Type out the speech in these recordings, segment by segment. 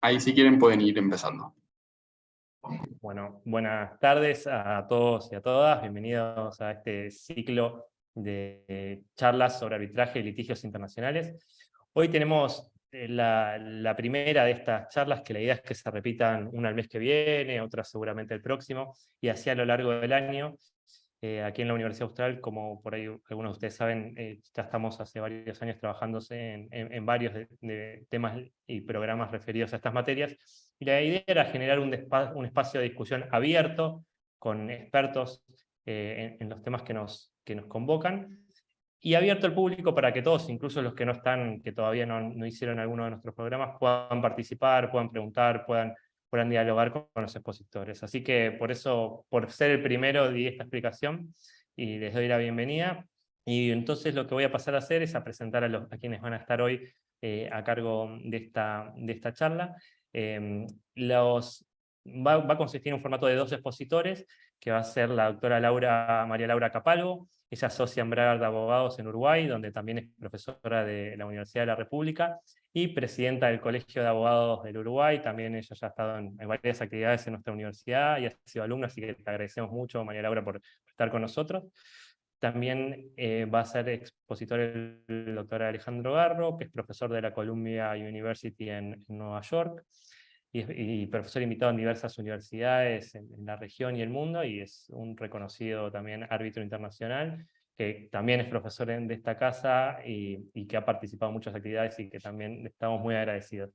Ahí si quieren pueden ir empezando. Bueno, buenas tardes a todos y a todas. Bienvenidos a este ciclo de charlas sobre arbitraje y litigios internacionales. Hoy tenemos la primera de estas charlas, que la idea es que se repitan una el mes que viene, otra seguramente el próximo, y así a lo largo del año. Aquí en la Universidad Austral, como por ahí algunos de ustedes saben, ya estamos hace varios años trabajando en varios de temas y programas referidos a estas materias, y la idea era generar un espacio de discusión abierto, con expertos en los temas que nos convocan, y abierto al público para que todos, incluso los que no están, que todavía no hicieron alguno de nuestros programas, puedan participar, puedan preguntar, puedan dialogar con los expositores. Así que por eso, por ser el primero, di esta explicación y les doy la bienvenida. Y entonces lo que voy a pasar a hacer es a presentar a quienes van a estar hoy a cargo de esta charla. Va a consistir en un formato de 2 expositores, que va a ser la doctora María Laura Capalvo. Ella es socia en Bragard de Abogados en Uruguay, donde también es profesora de la Universidad de la República, y presidenta del Colegio de Abogados del Uruguay. También ella ya ha estado en varias actividades en nuestra universidad y ha sido alumna, así que te agradecemos mucho, María Laura, por estar con nosotros. También va a ser expositor el doctor Alejandro Garro, que es profesor de la Columbia University en Nueva York, y profesor invitado en diversas universidades en la región y el mundo, y es un reconocido también árbitro internacional, que también es profesor de esta casa y que ha participado en muchas actividades y que también estamos muy agradecidos.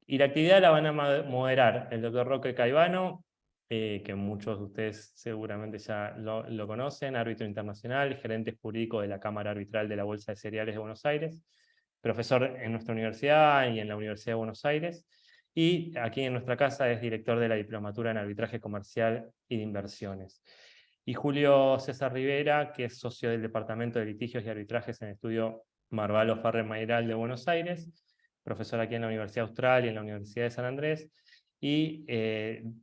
Y la actividad la van a moderar el doctor Roque Caivano, que muchos de ustedes seguramente ya lo conocen, árbitro internacional, gerente jurídico de la Cámara Arbitral de la Bolsa de Cereales de Buenos Aires, profesor en nuestra universidad y en la Universidad de Buenos Aires, y aquí en nuestra casa es director de la Diplomatura en Arbitraje Comercial y de Inversiones. Y Julio César Rivera, que es socio del Departamento de Litigios y Arbitrajes en el Estudio Marvalo Farre Mayral de Buenos Aires, profesor aquí en la Universidad Austral y en la Universidad de San Andrés, y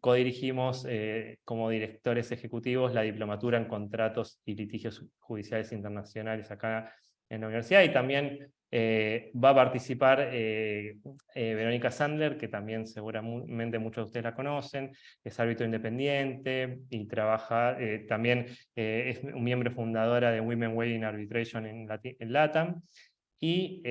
codirigimos como directores ejecutivos la Diplomatura en Contratos y Litigios Judiciales Internacionales acá en la universidad, y también va a participar Verónica Sandler, que también seguramente muchos de ustedes la conocen, es árbitro independiente y trabaja, también es un miembro fundadora de Women Wedding Arbitration en LATAM, y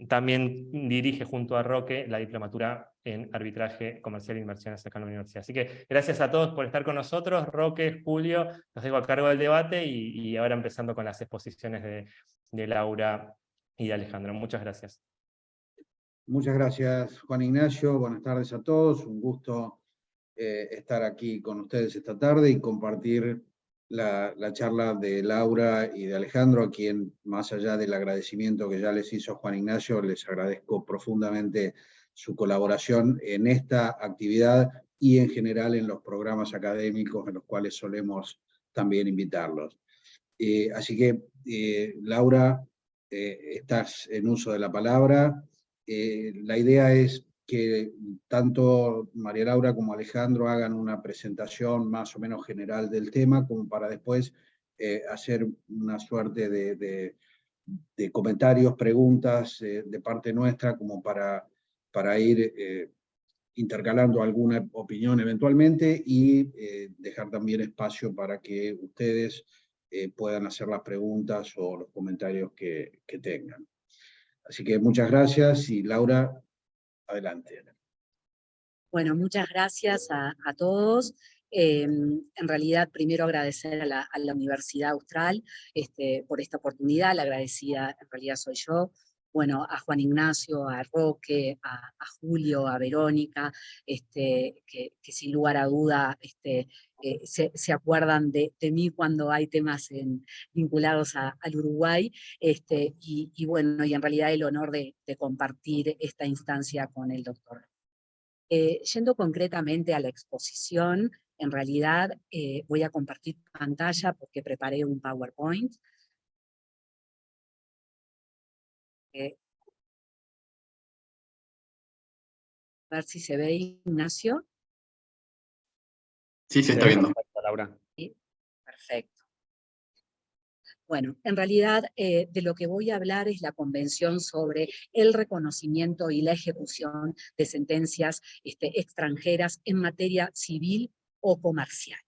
también dirige junto a Roque la Diplomatura en Arbitraje Comercial e Inversiones acá en la universidad. Así que gracias a todos por estar con nosotros. Roque, Julio, los dejo a cargo del debate, y ahora empezando con las exposiciones de Laura y de Alejandro. Muchas gracias. Muchas gracias, Juan Ignacio. Buenas tardes a todos. Un gusto estar aquí con ustedes esta tarde y compartir la charla de Laura y de Alejandro, a quien, más allá del agradecimiento que ya les hizo Juan Ignacio, les agradezco profundamente su colaboración en esta actividad y en general en los programas académicos en los cuales solemos también invitarlos. Así que, Laura, estás en uso de la palabra. La idea es que tanto María Laura como Alejandro hagan una presentación más o menos general del tema, como para después hacer una suerte de comentarios, preguntas de parte nuestra, como para ir intercalando alguna opinión eventualmente, y dejar también espacio para que ustedes puedan hacer las preguntas o los comentarios que tengan. Así que muchas gracias, y Laura, adelante. Bueno, muchas gracias a todos. En realidad, primero agradecer a la Universidad Austral por esta oportunidad. La agradecida en realidad soy yo. Bueno, a Juan Ignacio, a Roque, a Julio, a Verónica, que sin lugar a duda se acuerdan de mí cuando hay temas vinculados al Uruguay, y bueno, y en realidad el honor de compartir esta instancia con el doctor. Yendo concretamente a la exposición, en realidad voy a compartir pantalla porque preparé un PowerPoint. A ver si se ve, Ignacio. Sí, se está viendo. Perfecto, Laura. Sí, perfecto. Bueno, en realidad de lo que voy a hablar es la Convención sobre el reconocimiento y la ejecución de sentencias extranjeras en materia civil o comercial.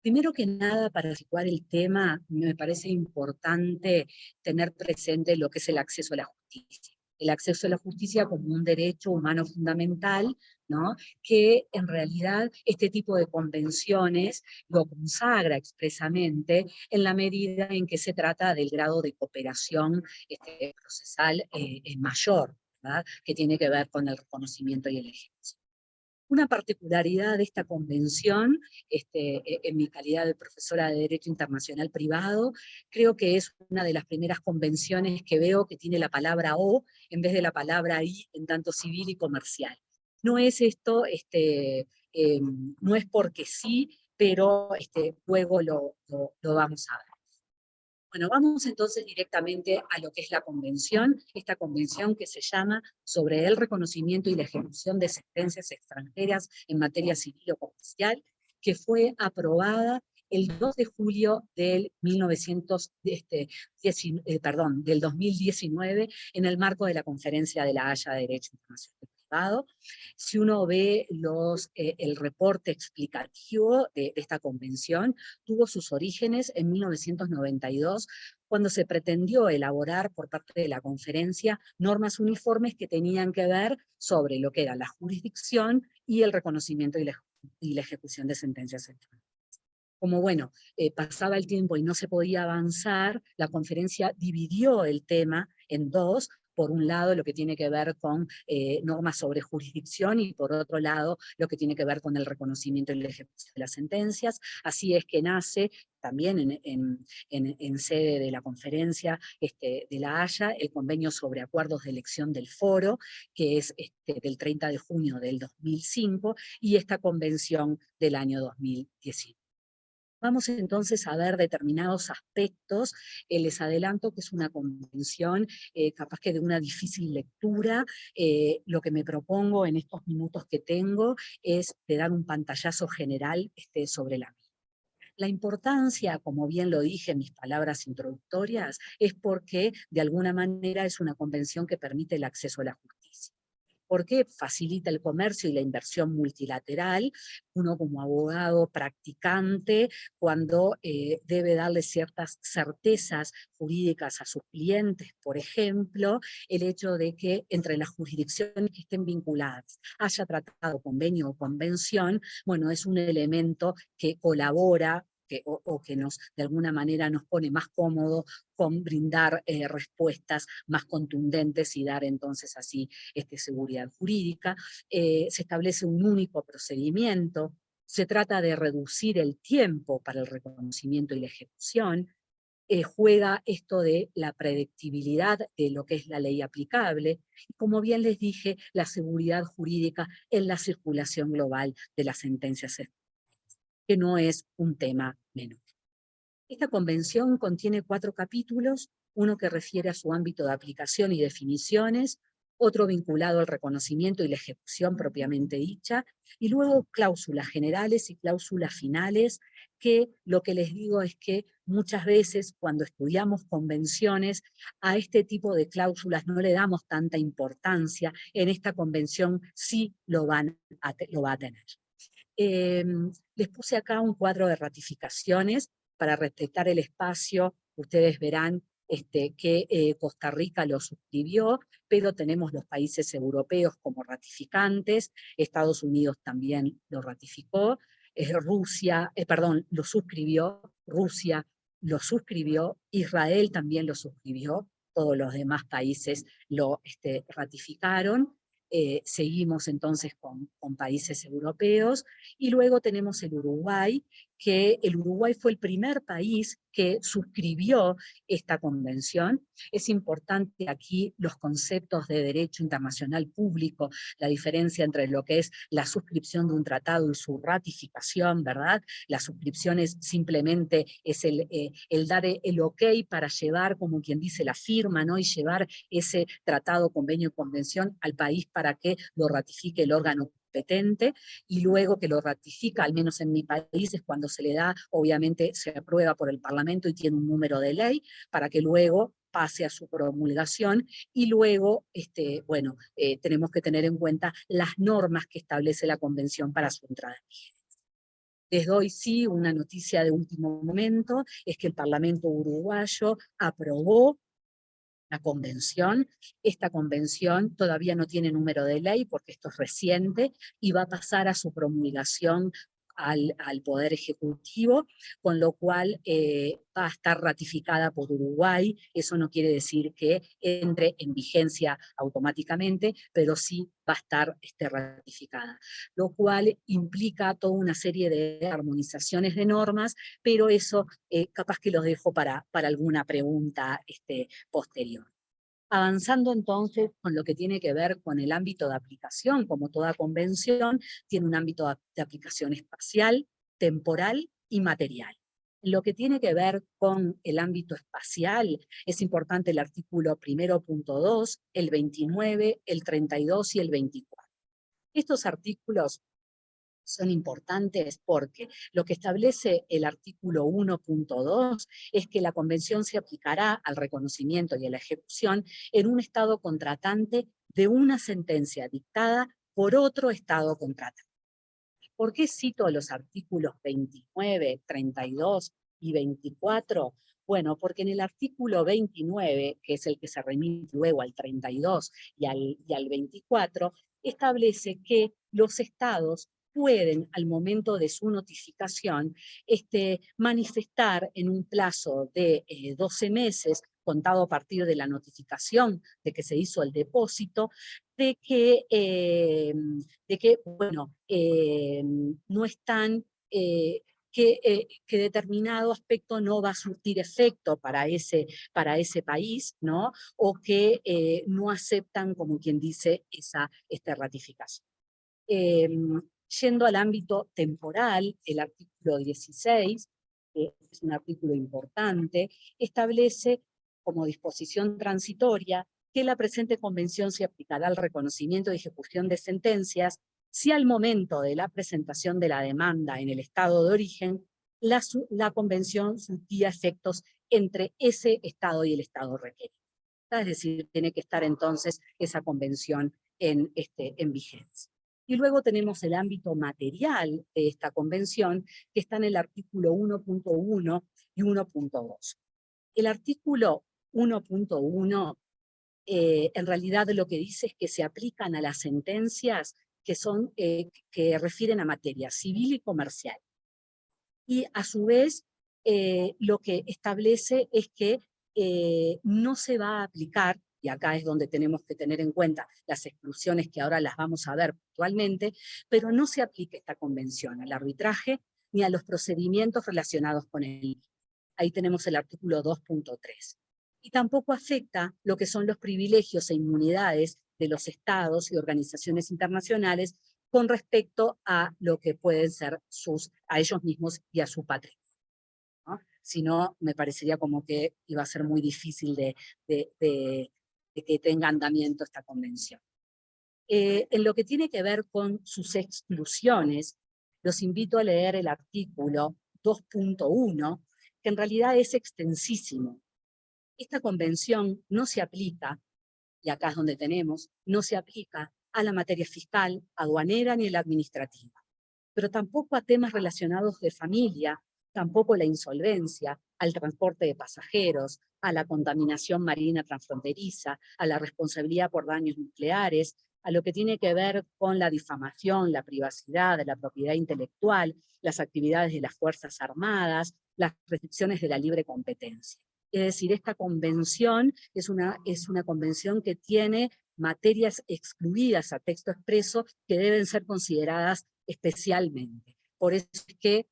Primero que nada, para situar el tema, me parece importante tener presente lo que es el acceso a la justicia. El acceso a la justicia como un derecho humano fundamental, ¿no? Que en realidad este tipo de convenciones lo consagra expresamente en la medida en que se trata del grado de cooperación procesal mayor, ¿verdad? Que tiene que ver con el reconocimiento y el ejercicio. Una particularidad de esta convención, en mi calidad de profesora de Derecho Internacional Privado, creo que es una de las primeras convenciones que veo que tiene la palabra O en vez de la palabra I en tanto civil y comercial. No es esto, no es porque sí, pero luego lo vamos a ver. Bueno, vamos entonces directamente a lo que es la convención, esta convención que se llama sobre el reconocimiento y la ejecución de sentencias extranjeras en materia civil o comercial, que fue aprobada el 2 de julio del, del 2019 en el marco de la Conferencia de la Haya de Derecho Internacional Privado. Si uno ve el reporte explicativo de esta convención, tuvo sus orígenes en 1992, cuando se pretendió elaborar por parte de la conferencia normas uniformes que tenían que ver sobre lo que era la jurisdicción y el reconocimiento y la ejecución de sentencias extranjeras. Como bueno, pasaba el tiempo y no se podía avanzar, la conferencia dividió el tema en dos. Por un lado, lo que tiene que ver con normas sobre jurisdicción y por otro lado, lo que tiene que ver con el reconocimiento y la ejecución de las sentencias. Así es que nace también en sede de la conferencia de la Haya, el convenio sobre acuerdos de elección del foro, que es del 30 de junio del 2005, y esta convención del año 2019. Vamos entonces a ver determinados aspectos. Les adelanto que es una convención capaz que de una difícil lectura. Lo que me propongo en estos minutos que tengo es de dar un pantallazo general sobre la misma. La importancia, como bien lo dije en mis palabras introductorias, es porque de alguna manera es una convención que permite el acceso a la justicia. Porque facilita el comercio y la inversión multilateral, uno como abogado practicante, cuando debe darle ciertas certezas jurídicas a sus clientes, por ejemplo, el hecho de que entre las jurisdicciones que estén vinculadas haya tratado, convenio o convención, bueno, es un elemento que colabora o que de alguna manera nos pone más cómodos con brindar respuestas más contundentes y dar entonces así seguridad jurídica. Se establece un único procedimiento, se trata de reducir el tiempo para el reconocimiento y la ejecución, juega esto de la predictibilidad de lo que es la ley aplicable, y como bien les dije, la seguridad jurídica en la circulación global de las sentencias, que no es un tema menor. Esta convención contiene 4 capítulos, uno que refiere a su ámbito de aplicación y definiciones, otro vinculado al reconocimiento y la ejecución propiamente dicha, y luego cláusulas generales y cláusulas finales, que lo que les digo es que muchas veces cuando estudiamos convenciones, a este tipo de cláusulas no le damos tanta importancia, en esta convención sí lo va a tener. Les puse acá un cuadro de ratificaciones para respetar el espacio. Ustedes verán que Costa Rica lo suscribió, pero tenemos los países europeos como ratificantes, Estados Unidos también lo ratificó, lo suscribió, Rusia lo suscribió, Israel también lo suscribió, todos los demás países lo ratificaron. Seguimos entonces con países europeos, y luego tenemos el Uruguay, que el Uruguay fue el primer país que suscribió esta convención. Es importante aquí los conceptos de derecho internacional público, la diferencia entre lo que es la suscripción de un tratado y su ratificación, ¿verdad? La suscripción es simplemente el dar el ok para llevar, como quien dice, la firma, ¿no? Y llevar ese tratado, convenio, convención al país para que lo ratifique el órgano competente, y luego que lo ratifica, al menos en mi país, es cuando se le da, obviamente se aprueba por el Parlamento y tiene un número de ley, para que luego pase a su promulgación, y luego, bueno, tenemos que tener en cuenta las normas que establece la Convención para su entrada en vigencia. Les doy sí una noticia de último momento, es que el Parlamento uruguayo aprobó la convención. Esta convención todavía no tiene número de ley porque esto es reciente y va a pasar a su promulgación al Poder Ejecutivo, con lo cual va a estar ratificada por Uruguay. Eso no quiere decir que entre en vigencia automáticamente, pero sí va a estar ratificada, lo cual implica toda una serie de armonizaciones de normas, pero eso capaz que los dejo para alguna pregunta posterior. Avanzando entonces con lo que tiene que ver con el ámbito de aplicación, como toda convención, tiene un ámbito de aplicación espacial, temporal y material. Lo que tiene que ver con el ámbito espacial, es importante el artículo 1.2, el 29, el 32 y el 24. Estos artículos son importantes porque lo que establece el artículo 1.2 es que la convención se aplicará al reconocimiento y a la ejecución en un estado contratante de una sentencia dictada por otro estado contratante. ¿Por qué cito los artículos 29, 32 y 24? Bueno, porque en el artículo 29, que es el que se remite luego al 32 y al 24, establece que los estados pueden, al momento de su notificación, manifestar en un plazo de 12 meses, contado a partir de la notificación de que se hizo el depósito, de que bueno, no están, que determinado aspecto no va a surtir efecto para ese país, ¿no? O que no aceptan, como quien dice, esta ratificación. Yendo al ámbito temporal, el artículo 16, que es un artículo importante, establece como disposición transitoria que la presente convención se aplicará al reconocimiento y ejecución de sentencias si al momento de la presentación de la demanda en el estado de origen, la convención surtía efectos entre ese estado y el estado requerido. Es decir, tiene que estar entonces esa convención en vigencia. Y luego tenemos el ámbito material de esta convención, que está en el artículo 1.1 y 1.2. El artículo 1.1 en realidad lo que dice es que se aplican a las sentencias que refieren a materia civil y comercial. Y a su vez lo que establece es que no se va a aplicar, y acá es donde tenemos que tener en cuenta las exclusiones que ahora las vamos a ver puntualmente, pero no se aplica esta convención al arbitraje ni a los procedimientos relacionados con él. Ahí tenemos el artículo 2.3. Y tampoco afecta lo que son los privilegios e inmunidades de los estados y organizaciones internacionales con respecto a lo que pueden ser a ellos mismos y a su patrimonio, ¿no? Si no, me parecería como que iba a ser muy difícil de que tenga andamiento esta convención. En lo que tiene que ver con sus exclusiones, los invito a leer el artículo 2.1, que en realidad es extensísimo. Esta convención no se aplica, y acá es donde tenemos, no se aplica a la materia fiscal, aduanera ni la administrativa, pero tampoco a temas relacionados de familia, tampoco la insolvencia, al transporte de pasajeros, a la contaminación marina transfronteriza, a la responsabilidad por daños nucleares, a lo que tiene que ver con la difamación, la privacidad, la propiedad intelectual, las actividades de las Fuerzas Armadas, las restricciones de la libre competencia. Es decir, esta convención es una convención que tiene materias excluidas a texto expreso que deben ser consideradas especialmente. Por eso es que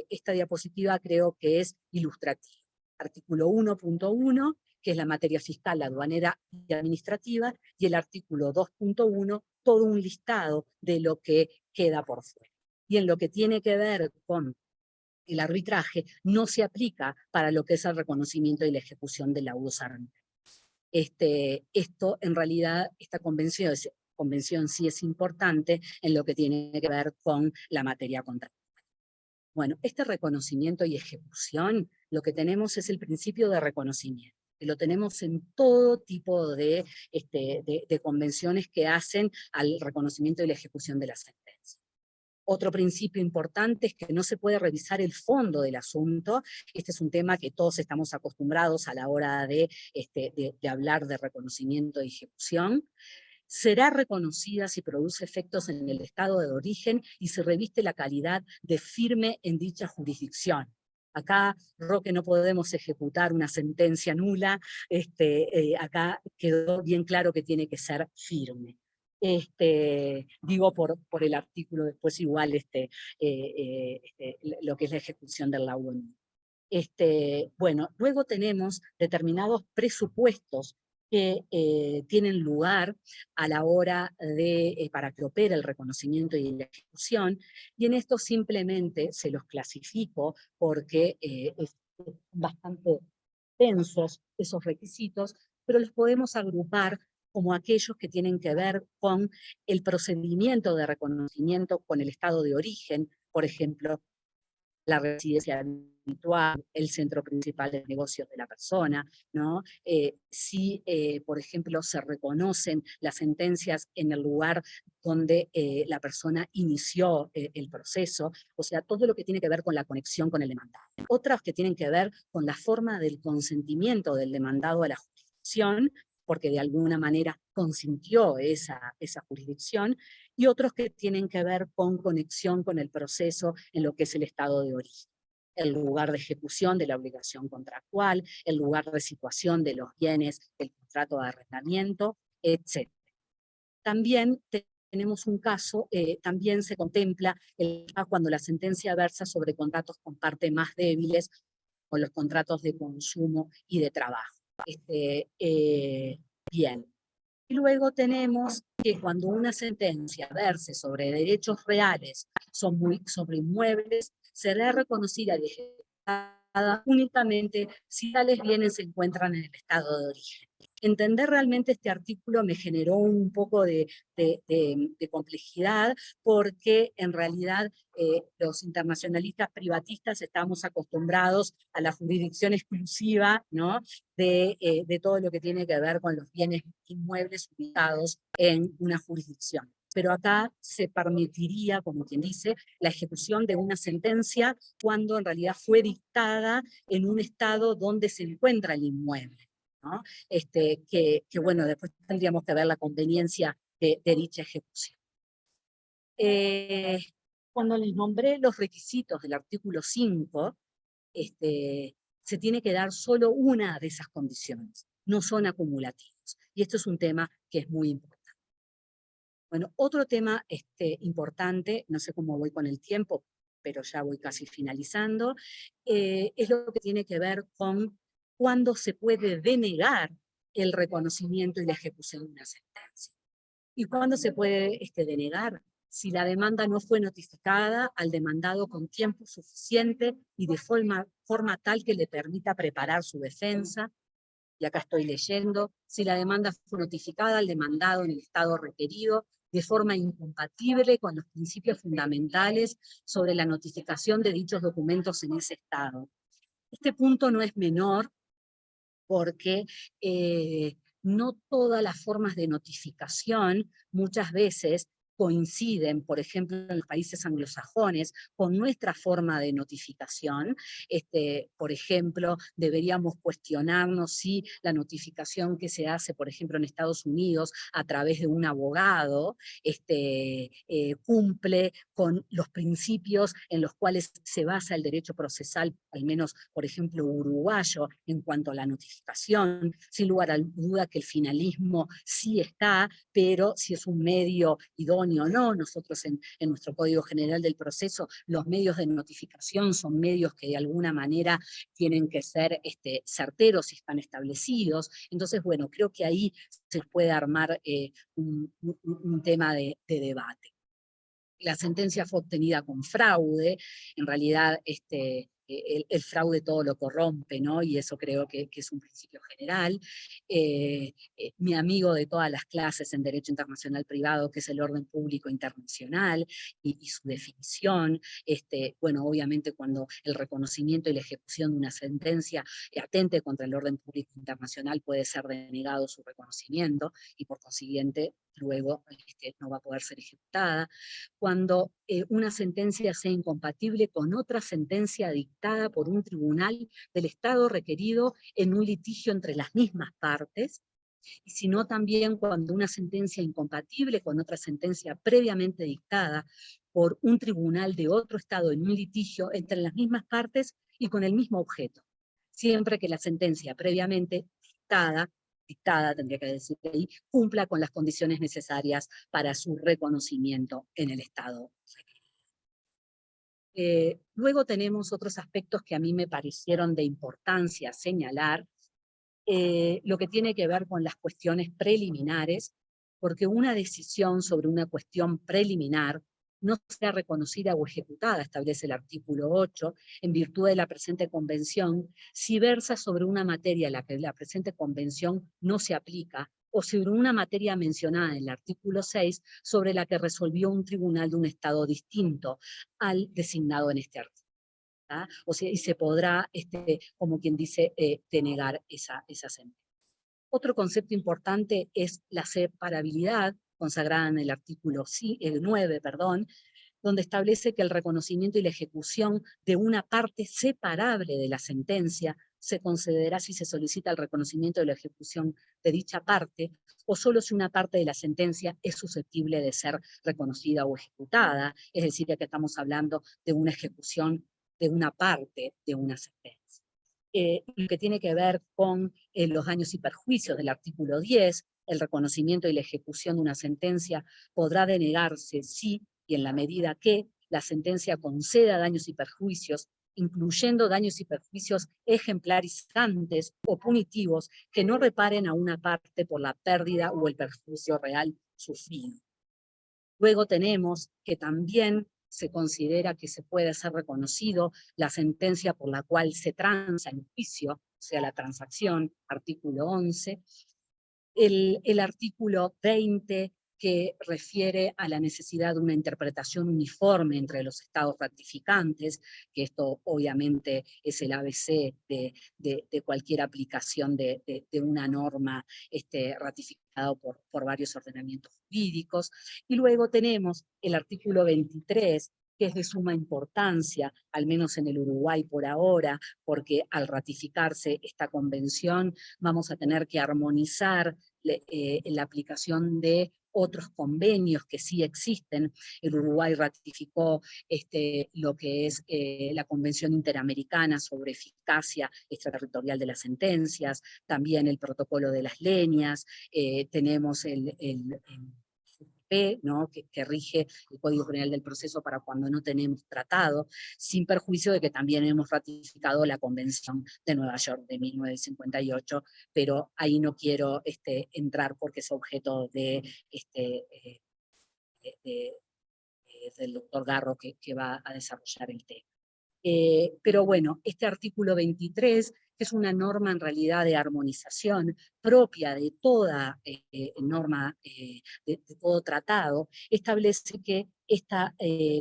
esta diapositiva creo que es ilustrativa. Artículo 1.1, que es la materia fiscal, aduanera y administrativa, y el artículo 2.1, todo un listado de lo que queda por fuera. Y en lo que tiene que ver con el arbitraje, no se aplica para lo que es el reconocimiento y la ejecución de laudos arbitrarios. Esto, en realidad, esta convención convención sí es importante en lo que tiene que ver con la materia contractual. Bueno, este reconocimiento y ejecución, lo que tenemos es el principio de reconocimiento, que lo tenemos en todo tipo de convenciones que hacen al reconocimiento y la ejecución de la sentencia. Otro principio importante es que no se puede revisar el fondo del asunto. Este es un tema que todos estamos acostumbrados a la hora de hablar de reconocimiento y ejecución. Será reconocida si produce efectos en el estado de origen y se reviste la calidad de firme en dicha jurisdicción. Acá, Roque, no podemos ejecutar una sentencia nula, acá quedó bien claro que tiene que ser firme. Digo por el artículo después igual lo que es la ejecución del laudo. Bueno, luego tenemos determinados presupuestos que tienen lugar a la hora para que opere el reconocimiento y la ejecución, y en esto simplemente se los clasifico porque es bastante densos esos requisitos, pero los podemos agrupar como aquellos que tienen que ver con el procedimiento de reconocimiento con el estado de origen, por ejemplo, la residencia habitual, el centro principal de negocios de la persona, ¿no? Si, por ejemplo, se reconocen las sentencias en el lugar donde la persona inició el proceso, o sea, todo lo que tiene que ver con la conexión con el demandado. Otras que tienen que ver con la forma del consentimiento del demandado a la jurisdicción, porque de alguna manera consintió esa jurisdicción, y otros que tienen que ver con conexión con el proceso en lo que es el estado de origen, el lugar de ejecución de la obligación contractual, el lugar de situación de los bienes del contrato de arrendamiento, etc. También tenemos un caso, también se contempla cuando la sentencia versa sobre contratos con partes más débiles, o los contratos de consumo y de trabajo. Bien. Y luego tenemos que cuando una sentencia verse sobre derechos reales, sobre inmuebles, será reconocida y ejecutada únicamente si tales bienes se encuentran en el estado de origen. Entender realmente este artículo me generó un poco de complejidad, porque en realidad los internacionalistas privatistas estamos acostumbrados a la jurisdicción exclusiva, ¿no?, de todo lo que tiene que ver con los bienes inmuebles ubicados en una jurisdicción. Pero acá se permitiría, como quien dice, la ejecución de una sentencia cuando en realidad fue dictada en un estado donde se encuentra el inmueble, ¿no? Que bueno, después tendríamos que ver la conveniencia de dicha ejecución. Cuando les nombré los requisitos del artículo 5, se tiene que dar solo una de esas condiciones, no son acumulativos. Y esto es un tema que es muy importante. Bueno, otro tema importante, no sé cómo voy con el tiempo, pero ya voy casi finalizando, es lo que tiene que ver con cuándo se puede denegar el reconocimiento y la ejecución de una sentencia. ¿Y cuándo se puede denegar? Si la demanda no fue notificada al demandado con tiempo suficiente y de forma tal que le permita preparar su defensa. Y acá estoy leyendo, si la demanda fue notificada al demandado en el estado requerido de forma incompatible con los principios fundamentales sobre la notificación de dichos documentos en ese estado. Este punto no es menor, porque no todas las formas de notificación muchas veces coinciden, por ejemplo, en los países anglosajones, con nuestra forma de notificación. Por ejemplo, deberíamos cuestionarnos si la notificación que se hace, por ejemplo, en Estados Unidos a través de un abogado, cumple con los principios en los cuales se basa el derecho procesal, al menos, por ejemplo, uruguayo, en cuanto a la notificación. Sin lugar a duda que el finalismo sí está, pero si es un medio idóneo o no. Nosotros en nuestro Código General del Proceso, los medios de notificación son medios que de alguna manera tienen que ser certeros y están establecidos. Entonces, bueno, creo que ahí se puede armar un tema de debate. La sentencia fue obtenida con fraude, en realidad el fraude todo lo corrompe, ¿no? Y eso creo que es un principio general. Mi amigo de todas las clases en Derecho Internacional Privado, que es el orden público internacional y su definición. Bueno, obviamente cuando el reconocimiento y la ejecución de una sentencia atente contra el orden público internacional puede ser denegado su reconocimiento y por consiguiente luego no va a poder ser ejecutada. Cuando una sentencia sea incompatible con otra sentencia dictada por un tribunal del Estado requerido en un litigio entre las mismas partes, y sino también cuando una sentencia incompatible con otra sentencia previamente dictada por un tribunal de otro Estado en un litigio entre las mismas partes y con el mismo objeto, siempre que la sentencia previamente dictada, tendría que decir ahí, cumpla con las condiciones necesarias para su reconocimiento en el Estado. Luego tenemos otros aspectos que a mí me parecieron de importancia señalar, lo que tiene que ver con las cuestiones preliminares, porque una decisión sobre una cuestión preliminar no sea reconocida o ejecutada, establece el artículo 8, en virtud de la presente convención, si versa sobre una materia a la que la presente convención no se aplica, o sobre una materia mencionada en el artículo 6, sobre la que resolvió un tribunal de un Estado distinto al designado en este artículo. O sea, y se podrá, como quien dice, denegar esa sentencia. Otro concepto importante es la separabilidad, consagrada en el artículo 9, donde establece que el reconocimiento y la ejecución de una parte separable de la sentencia se concederá si se solicita el reconocimiento de la ejecución de dicha parte, o solo si una parte de la sentencia es susceptible de ser reconocida o ejecutada, es decir, que estamos hablando de una ejecución de una parte de una sentencia. Lo que tiene que ver con los daños y perjuicios del artículo 10, el reconocimiento y la ejecución de una sentencia podrá denegarse si y en la medida que la sentencia conceda daños y perjuicios, incluyendo daños y perjuicios ejemplarizantes o punitivos que no reparen a una parte por la pérdida o el perjuicio real sufrido. Luego tenemos que también se considera que se puede ser reconocido la sentencia por la cual se transa en juicio, o sea, la transacción, artículo 11. El artículo 20, que refiere a la necesidad de una interpretación uniforme entre los estados ratificantes, que esto obviamente es el ABC de cualquier aplicación de una norma ratificada por varios ordenamientos jurídicos. Y luego tenemos el artículo 23, que es de suma importancia, al menos en el Uruguay por ahora, porque al ratificarse esta convención vamos a tener que armonizar la aplicación de otros convenios que sí existen. El Uruguay ratificó lo que es la Convención Interamericana sobre Eficacia Extraterritorial de las Sentencias, también el Protocolo de las Leñas, tenemos el ¿no? que rige el Código Penal del Proceso para cuando no tenemos tratado, sin perjuicio de que también hemos ratificado la Convención de Nueva York de 1958, pero ahí no quiero entrar porque es objeto del doctor Garro que va a desarrollar el tema. Pero bueno, este artículo 23, que es una norma en realidad de armonización propia de toda norma, de todo tratado, establece que esta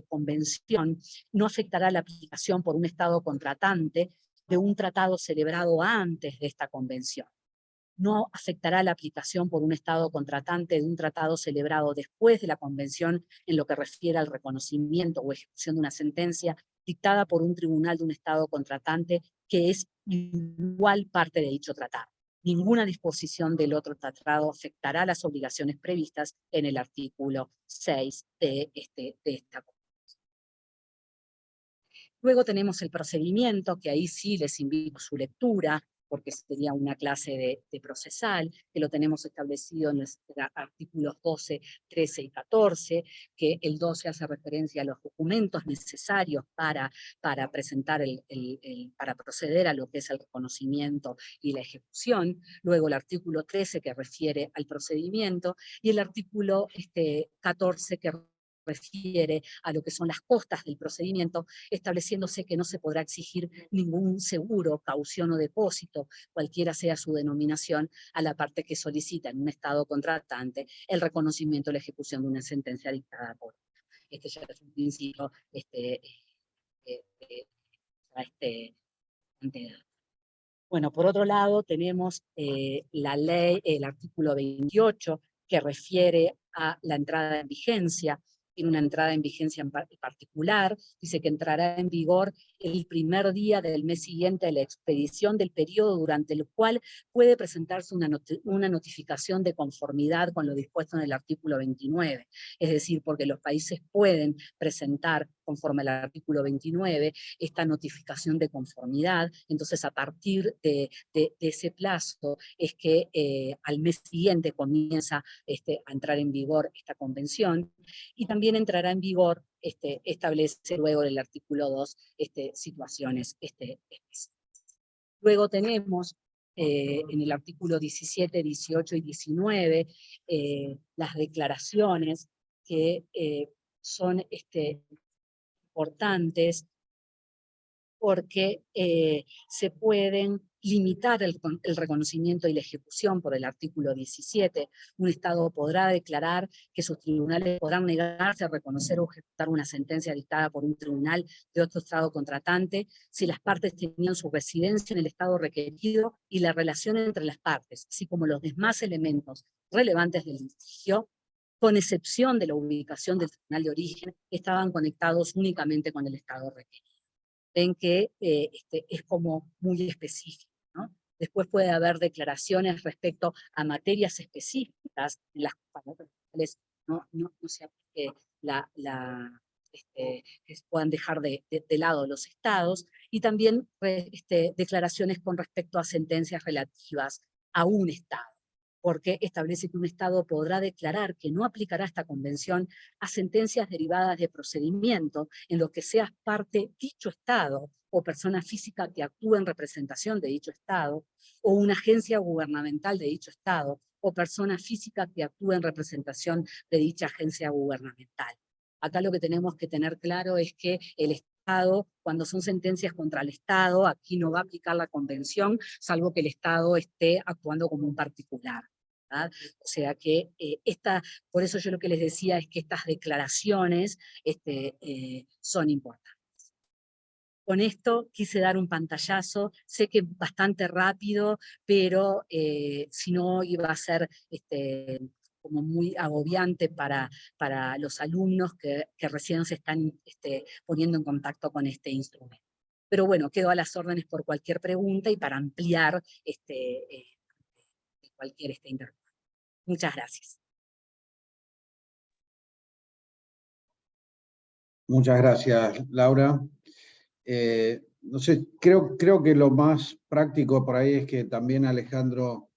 convención no afectará la aplicación por un Estado contratante de un tratado celebrado antes de esta convención. No afectará la aplicación por un Estado contratante de un tratado celebrado después de la convención en lo que refiere al reconocimiento o ejecución de una sentencia dictada por un tribunal de un Estado contratante que es igual parte de dicho tratado. Ninguna disposición del otro tratado afectará las obligaciones previstas en el artículo 6 de esta convención. Luego tenemos el procedimiento, que ahí sí les invito a su lectura, porque sería una clase de procesal, que lo tenemos establecido en los artículos 12, 13 y 14, que el 12 hace referencia a los documentos necesarios para presentar para proceder a lo que es el reconocimiento y la ejecución, luego el artículo 13 que refiere al procedimiento, y el artículo 14 que refiere a lo que son las costas del procedimiento, estableciéndose que no se podrá exigir ningún seguro, caución o depósito, cualquiera sea su denominación, a la parte que solicita en un estado contratante el reconocimiento o la ejecución de una sentencia dictada por este ya es un principio Bueno, por otro lado tenemos la ley, el artículo 28, que refiere a la entrada en vigencia. Tiene una entrada en vigencia en particular, dice que entrará en vigor el primer día del mes siguiente a la expedición del periodo durante el cual puede presentarse una notificación de conformidad con lo dispuesto en el artículo 29. Es decir, porque los países pueden presentar, conforme al artículo 29, esta notificación de conformidad. Entonces, a partir de ese plazo es que al mes siguiente comienza a entrar en vigor esta convención, y también entrará en vigor, establece luego del artículo 2, situaciones específicas. Luego tenemos en el artículo 17, 18 y 19 las declaraciones que son importantes porque se pueden limitar el reconocimiento y la ejecución por el artículo 17. Un Estado podrá declarar que sus tribunales podrán negarse a reconocer o ejecutar una sentencia dictada por un tribunal de otro Estado contratante si las partes tenían su residencia en el Estado requerido y la relación entre las partes, así como los demás elementos relevantes del litigio, con excepción de la ubicación del tribunal de origen, estaban conectados únicamente con el Estado requerido. Ven que es como muy específico, ¿no? Después puede haber declaraciones respecto a materias específicas en las cuales no se aplique que se puedan dejar de lado los estados, y también declaraciones con respecto a sentencias relativas a un estado, porque establece que un Estado podrá declarar que no aplicará esta convención a sentencias derivadas de procedimiento en lo que sea parte dicho Estado o persona física que actúe en representación de dicho Estado, o una agencia gubernamental de dicho Estado, o persona física que actúe en representación de dicha agencia gubernamental. Acá lo que tenemos que tener claro es que el Estado, cuando son sentencias contra el Estado, aquí no va a aplicar la convención, salvo que el Estado esté actuando como un particular, ¿verdad? O sea que por eso yo lo que les decía es que estas declaraciones son importantes. Con esto quise dar un pantallazo, sé que bastante rápido, pero si no iba a ser como muy agobiante para los alumnos que recién se están poniendo en contacto con este instrumento. Pero bueno, quedo a las órdenes por cualquier pregunta y para ampliar cualquier interrogante. Muchas gracias. Muchas gracias, Laura. No sé, creo que lo más práctico por ahí es que también Alejandro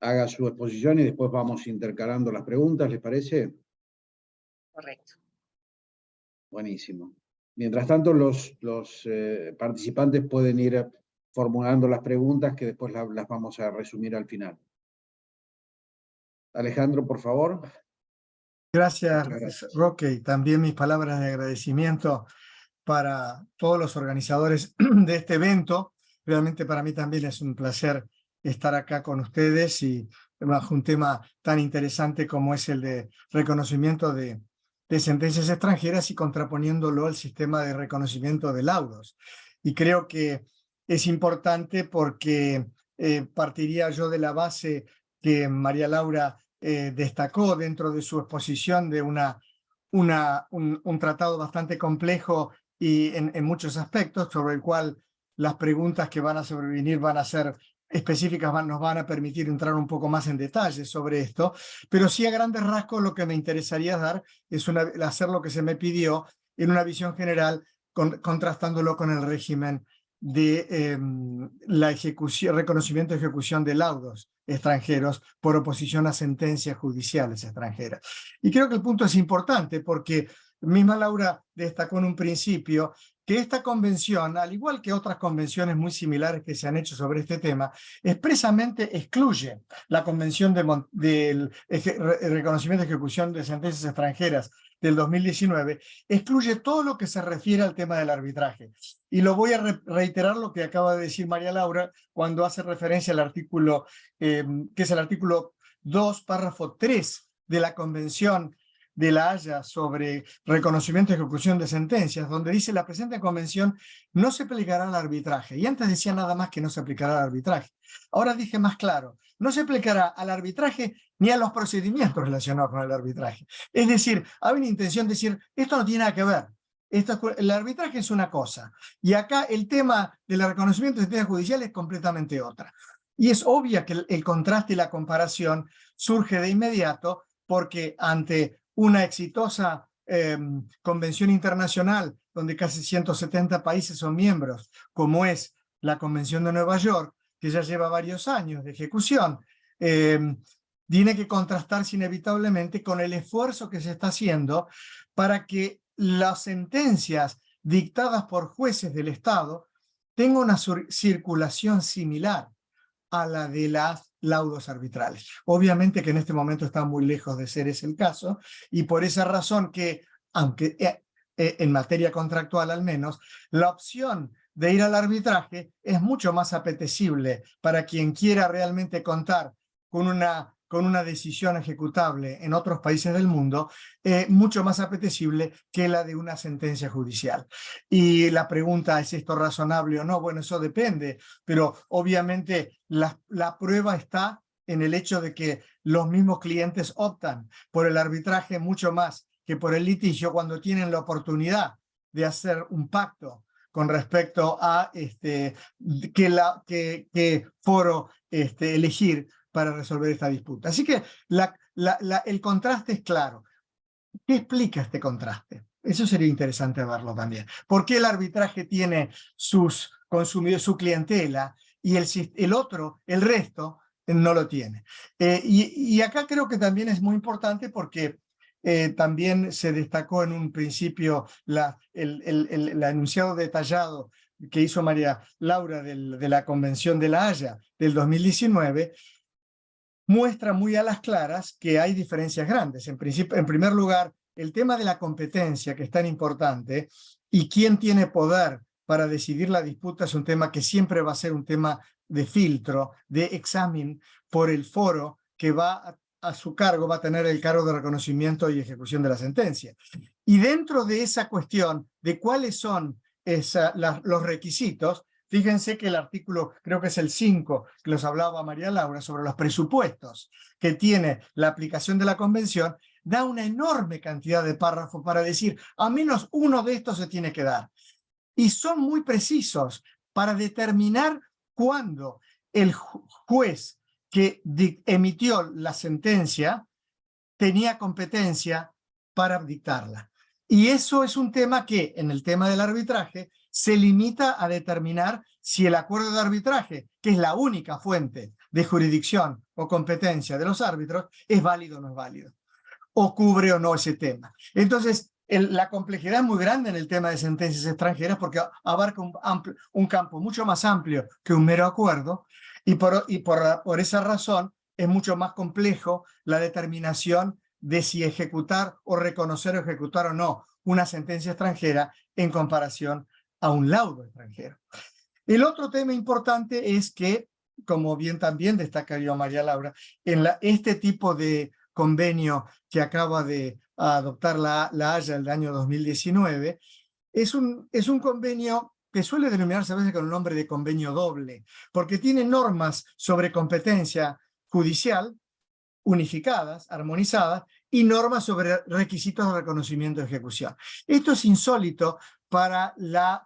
haga su exposición y después vamos intercalando las preguntas, ¿les parece? Correcto. Buenísimo. Mientras tanto, los participantes pueden ir formulando las preguntas que después las vamos a resumir al final. Alejandro, por favor. Gracias, Roque. También mis palabras de agradecimiento para todos los organizadores de este evento. Realmente para mí también es un placer estar acá con ustedes y bajo un tema tan interesante como es el de reconocimiento de sentencias extranjeras y contraponiéndolo al sistema de reconocimiento de laudos. Y creo que es importante porque partiría yo de la base que María Laura destacó dentro de su exposición de un tratado bastante complejo y en muchos aspectos, sobre el cual las preguntas que van a sobrevenir van a ser específicas, nos van a permitir entrar un poco más en detalle sobre esto, pero sí a grandes rasgos lo que me interesaría dar es hacer lo que se me pidió en una visión general, contrastándolo con el régimen de la reconocimiento y ejecución de laudos extranjeros por oposición a sentencias judiciales extranjeras. Y creo que el punto es importante porque misma Laura destacó en un principio que esta convención, al igual que otras convenciones muy similares que se han hecho sobre este tema, expresamente excluye la Convención del Reconocimiento y Ejecución de Sentencias Extranjeras del 2019, excluye todo lo que se refiere al tema del arbitraje. Y lo voy a reiterar lo que acaba de decir María Laura cuando hace referencia al artículo, que es el artículo 2, párrafo 3 de la Convención de La Haya sobre reconocimiento y ejecución de sentencias, donde dice: la presente convención no se aplicará al arbitraje. Y antes decía nada más que no se aplicará al arbitraje. Ahora dije más claro: no se aplicará al arbitraje ni a los procedimientos relacionados con el arbitraje. Es decir, hay una intención de decir, esto no tiene nada que ver. El arbitraje es una cosa, y acá el tema del reconocimiento de sentencias judiciales es completamente otra. Y es obvio que el contraste y la comparación surge de inmediato, porque ante una exitosa convención internacional donde casi 170 países son miembros, como es la Convención de Nueva York, que ya lleva varios años de ejecución, tiene que contrastarse inevitablemente con el esfuerzo que se está haciendo para que las sentencias dictadas por jueces del Estado tengan una circulación similar a la de las laudos arbitrales. Obviamente que en este momento está muy lejos de ser ese el caso, y por esa razón que, aunque en materia contractual al menos, la opción de ir al arbitraje es mucho más apetecible para quien quiera realmente contar con una decisión ejecutable en otros países del mundo, mucho más apetecible que la de una sentencia judicial. Y la pregunta, ¿es esto razonable o no? Bueno, eso depende, pero obviamente la prueba está en el hecho de que los mismos clientes optan por el arbitraje mucho más que por el litigio cuando tienen la oportunidad de hacer un pacto con respecto a qué foro elegir para resolver esta disputa. Así que el contraste es claro. ¿Qué explica este contraste? Eso sería interesante verlo también. ¿Por qué el arbitraje tiene sus consumidores, su clientela, y el otro, el resto, no lo tiene? Y acá creo que también es muy importante porque también se destacó en un principio el enunciado detallado que hizo María Laura de la Convención de La Haya del 2019, muestra muy a las claras que hay diferencias grandes. En primer lugar, el tema de la competencia, que es tan importante, y quién tiene poder para decidir la disputa, es un tema que siempre va a ser un tema de filtro, de examen por el foro que va a su cargo, va a tener el cargo de reconocimiento y ejecución de la sentencia. Y dentro de esa cuestión de cuáles son los requisitos, fíjense que el artículo, creo que es el 5, que los hablaba María Laura, sobre los presupuestos que tiene la aplicación de la convención, da una enorme cantidad de párrafos para decir, a menos uno de estos se tiene que dar. Y son muy precisos para determinar cuándo el juez que emitió la sentencia tenía competencia para dictarla. Y eso es un tema que, en el tema del arbitraje, se limita a determinar si el acuerdo de arbitraje, que es la única fuente de jurisdicción o competencia de los árbitros, es válido o no es válido, o cubre o no ese tema. Entonces, la complejidad es muy grande en el tema de sentencias extranjeras porque abarca un campo mucho más amplio que un mero acuerdo, y por esa razón es mucho más complejo la determinación de si ejecutar o reconocer o ejecutar o no una sentencia extranjera en comparación a un laudo extranjero. El otro tema importante es que, como bien también destacaría María Laura, en este tipo de convenio que acaba de adoptar la Haya el año 2019, es un convenio que suele denominarse a veces con el nombre de convenio doble, porque tiene normas sobre competencia judicial unificadas, armonizadas, y normas sobre requisitos de reconocimiento de ejecución. Esto es insólito para la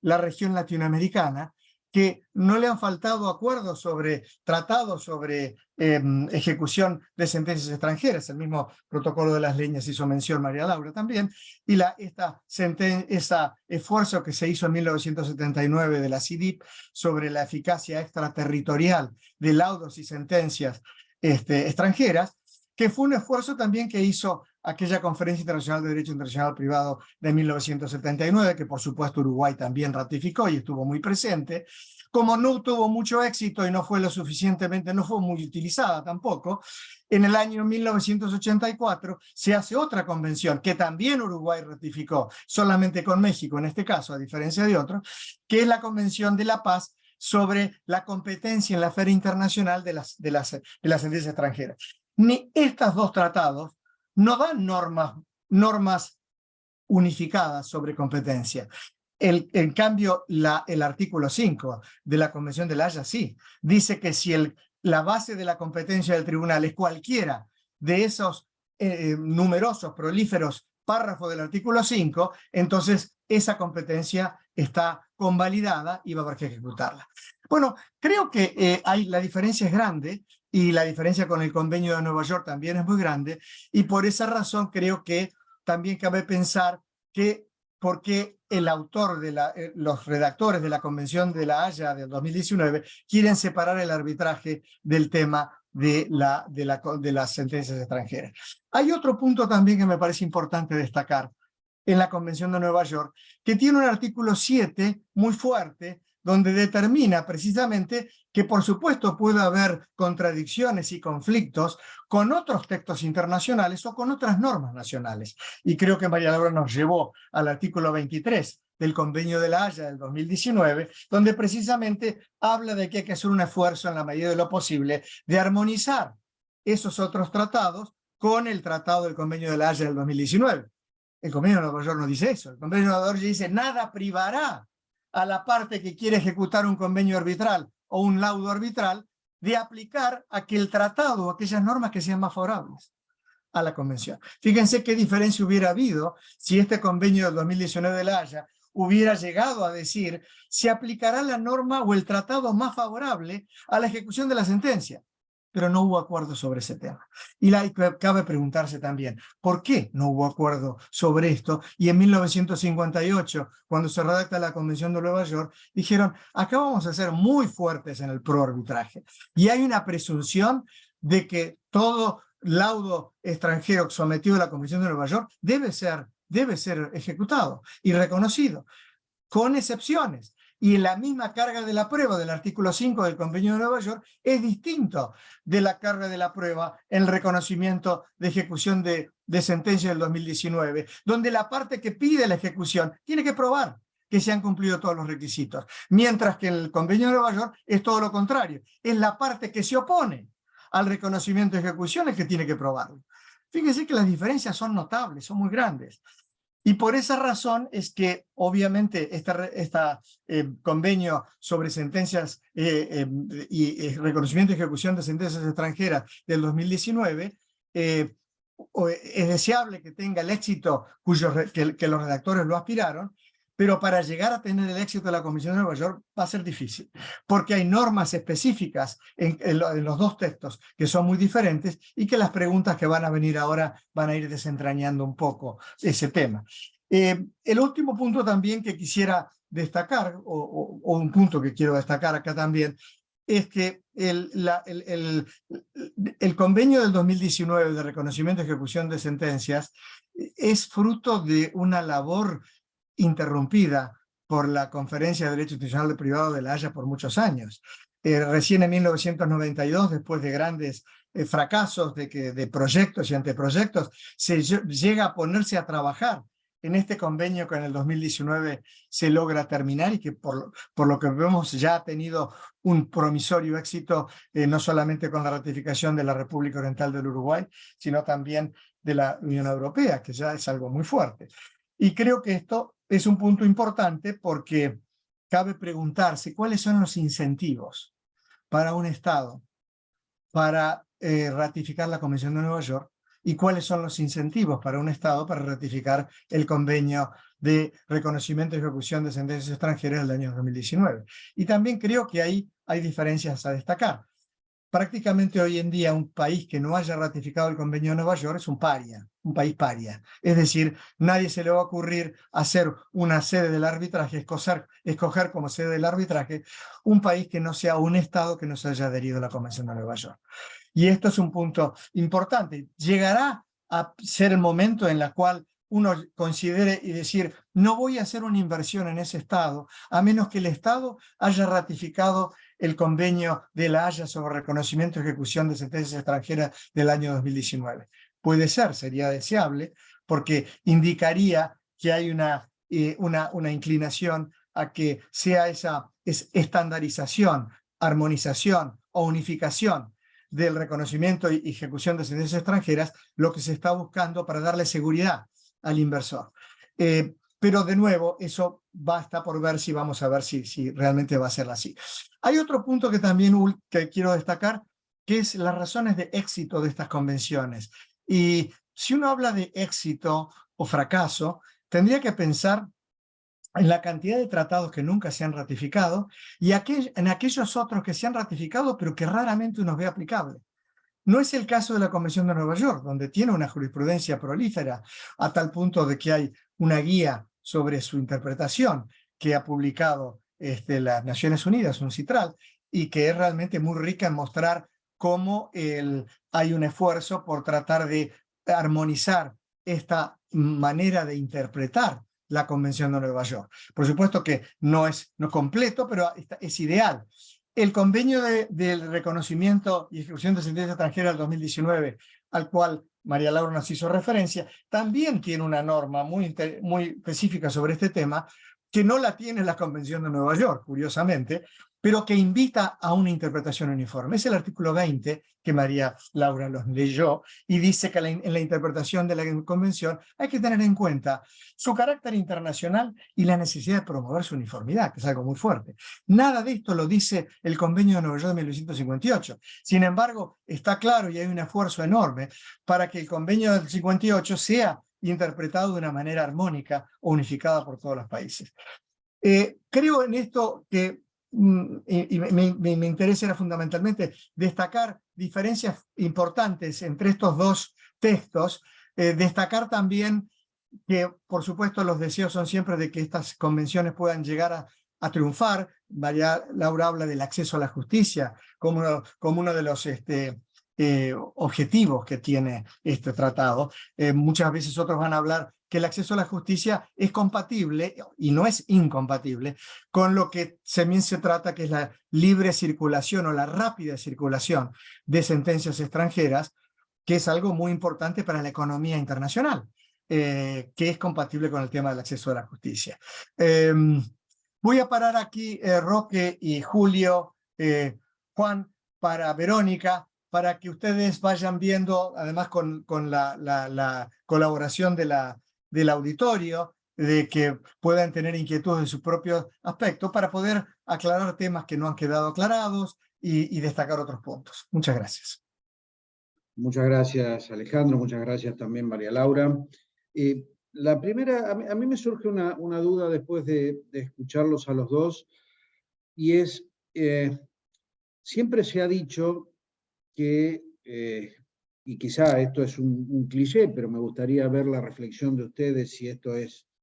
región latinoamericana, que no le han faltado acuerdos sobre tratados sobre ejecución de sentencias extranjeras. El mismo protocolo de las leñas hizo mención María Laura también, y ese esfuerzo que se hizo en 1979 de la CIDIP sobre la eficacia extraterritorial de laudos y sentencias extranjeras, que fue un esfuerzo también que hizo aquella Conferencia Internacional de Derecho Internacional Privado de 1979, que por supuesto Uruguay también ratificó y estuvo muy presente. Como no tuvo mucho éxito y no fue no fue muy utilizada tampoco, en el año 1984 se hace otra convención que también Uruguay ratificó, solamente con México en este caso, a diferencia de otros, que es la Convención de la Paz sobre la competencia en la esfera internacional de las sentencias extranjeras. Ni estos dos tratados no dan normas unificadas sobre competencia. En cambio, el artículo 5 de la Convención de La Haya sí, dice que si la base de la competencia del tribunal es cualquiera de esos numerosos, prolíferos párrafos del artículo 5, entonces esa competencia está convalidada y va a haber que ejecutarla. Bueno, creo que la diferencia es grande y la diferencia con el Convenio de Nueva York también es muy grande, y por esa razón creo que también cabe pensar que porque el autor los redactores de la Convención de La Haya del 2019 quieren separar el arbitraje del tema de las sentencias extranjeras. Hay otro punto también que me parece importante destacar en la Convención de Nueva York, que tiene un artículo 7 muy fuerte, donde determina precisamente que por supuesto puede haber contradicciones y conflictos con otros textos internacionales o con otras normas nacionales. Y creo que María Laura nos llevó al artículo 23 del Convenio de La Haya del 2019, donde precisamente habla de que hay que hacer un esfuerzo en la medida de lo posible de armonizar esos otros tratados con el tratado del Convenio de La Haya del 2019. El Convenio de Nueva York no dice eso. El Convenio de Nueva York dice nada privará a la parte que quiere ejecutar un convenio arbitral o un laudo arbitral de aplicar aquel tratado o aquellas normas que sean más favorables a la convención. Fíjense qué diferencia hubiera habido si este convenio del 2019 de La Haya hubiera llegado a decir se aplicará la norma o el tratado más favorable a la ejecución de la sentencia. Pero no hubo acuerdo sobre ese tema. Y cabe preguntarse también, ¿por qué no hubo acuerdo sobre esto? Y en 1958, cuando se redacta la Convención de Nueva York, dijeron, acá vamos a ser muy fuertes en el proarbitraje. Y hay una presunción de que todo laudo extranjero sometido a la Convención de Nueva York debe ser ejecutado y reconocido, con excepciones. Y la misma carga de la prueba del artículo 5 del Convenio de Nueva York es distinto de la carga de la prueba en el reconocimiento de ejecución de sentencia del 2019, donde la parte que pide la ejecución tiene que probar que se han cumplido todos los requisitos, mientras que el Convenio de Nueva York es todo lo contrario, es la parte que se opone al reconocimiento de ejecuciones que tiene que probarlo. Fíjense que las diferencias son notables, son muy grandes. Y por esa razón es que obviamente este convenio sobre sentencias y reconocimiento y ejecución de sentencias extranjeras del 2019 es deseable que tenga el éxito que los redactores lo aspiraron, pero para llegar a tener el éxito de la Convención de Nueva York va a ser difícil, porque hay normas específicas en los dos textos que son muy diferentes y que las preguntas que van a venir ahora van a ir desentrañando un poco ese tema. El último punto también que quisiera destacar, o un punto que quiero destacar acá también, es que el convenio del 2019 de reconocimiento y ejecución de sentencias es fruto de una labor interrumpida por la Conferencia de Derecho Internacional Privado de La Haya por muchos años. Recién en 1992, después de grandes fracasos de proyectos y anteproyectos, se llega a ponerse a trabajar en este convenio que en el 2019 se logra terminar y que por lo que vemos ya ha tenido un promisorio éxito, no solamente con la ratificación de la República Oriental del Uruguay, sino también de la Unión Europea, que ya es algo muy fuerte. Y creo que esto es un punto importante porque cabe preguntarse cuáles son los incentivos para un Estado para ratificar la Convención de Nueva York y cuáles son los incentivos para un Estado para ratificar el convenio de reconocimiento y ejecución de sentencias extranjeras del año 2019. Y también creo que ahí hay diferencias a destacar. Prácticamente hoy en día un país que no haya ratificado el Convenio de Nueva York es un paria, un país paria. Es decir, nadie se le va a ocurrir hacer una sede del arbitraje, escoger como sede del arbitraje un país que no sea un Estado que no se haya adherido a la Convención de Nueva York. Y esto es un punto importante. ¿Llegará a ser el momento en el cual uno considere y decir, no voy a hacer una inversión en ese Estado, a menos que el Estado haya ratificado el convenio de la Haya sobre reconocimiento y ejecución de sentencias extranjeras del año 2019. Puede ser, sería deseable, porque indicaría que hay una inclinación a que sea esa estandarización, armonización o unificación del reconocimiento y ejecución de sentencias extranjeras lo que se está buscando para darle seguridad al inversor. Pero de nuevo, eso basta por ver si vamos a ver si realmente va a ser así. Hay otro punto que también que quiero destacar, que es las razones de éxito de estas convenciones. Y si uno habla de éxito o fracaso, tendría que pensar en la cantidad de tratados que nunca se han ratificado y en aquellos otros que se han ratificado pero que raramente uno ve aplicable. No es el caso de la Convención de Nueva York, donde tiene una jurisprudencia prolífera a tal punto de que hay una guía sobre su interpretación que ha publicado las Naciones Unidas, un CITRAL, y que es realmente muy rica en mostrar cómo hay un esfuerzo por tratar de armonizar esta manera de interpretar la Convención de Nueva York. Por supuesto que no es completo, pero es ideal. El convenio del reconocimiento y ejecución de sentencias extranjeras del 2019, al cual María Laura nos hizo referencia, también tiene una norma muy específica sobre este tema, que no la tiene la Convención de Nueva York, curiosamente, pero que invita a una interpretación uniforme. Es el artículo 20 que María Laura los leyó y dice que en la interpretación de la Convención hay que tener en cuenta su carácter internacional y la necesidad de promover su uniformidad, que es algo muy fuerte. Nada de esto lo dice el Convenio de Nueva York de 1958. Sin embargo, está claro y hay un esfuerzo enorme para que el Convenio del 58 sea interpretado de una manera armónica o unificada por todos los países. Creo en esto que y me interesa fundamentalmente destacar diferencias importantes entre estos dos textos, destacar también que, por supuesto, los deseos son siempre de que estas convenciones puedan llegar a triunfar. María Laura habla del acceso a la justicia como uno de los objetivos que tiene este tratado. Muchas veces otros van a hablar que el acceso a la justicia es compatible, y no es incompatible, con lo que también se trata, que es la libre circulación o la rápida circulación de sentencias extranjeras, que es algo muy importante para la economía internacional, que es compatible con el tema del acceso a la justicia. Voy a parar aquí, Roque y Julio, Juan, para Verónica, para que ustedes vayan viendo, además con la colaboración del auditorio, de que puedan tener inquietudes en su propio aspecto para poder aclarar temas que no han quedado aclarados y destacar otros puntos. Muchas gracias. Muchas gracias, Alejandro. Muchas gracias también, María Laura. La primera, a mí me surge una duda después de escucharlos a los dos, y es, siempre se ha dicho que, y quizá esto es un cliché, pero me gustaría ver la reflexión de ustedes si esto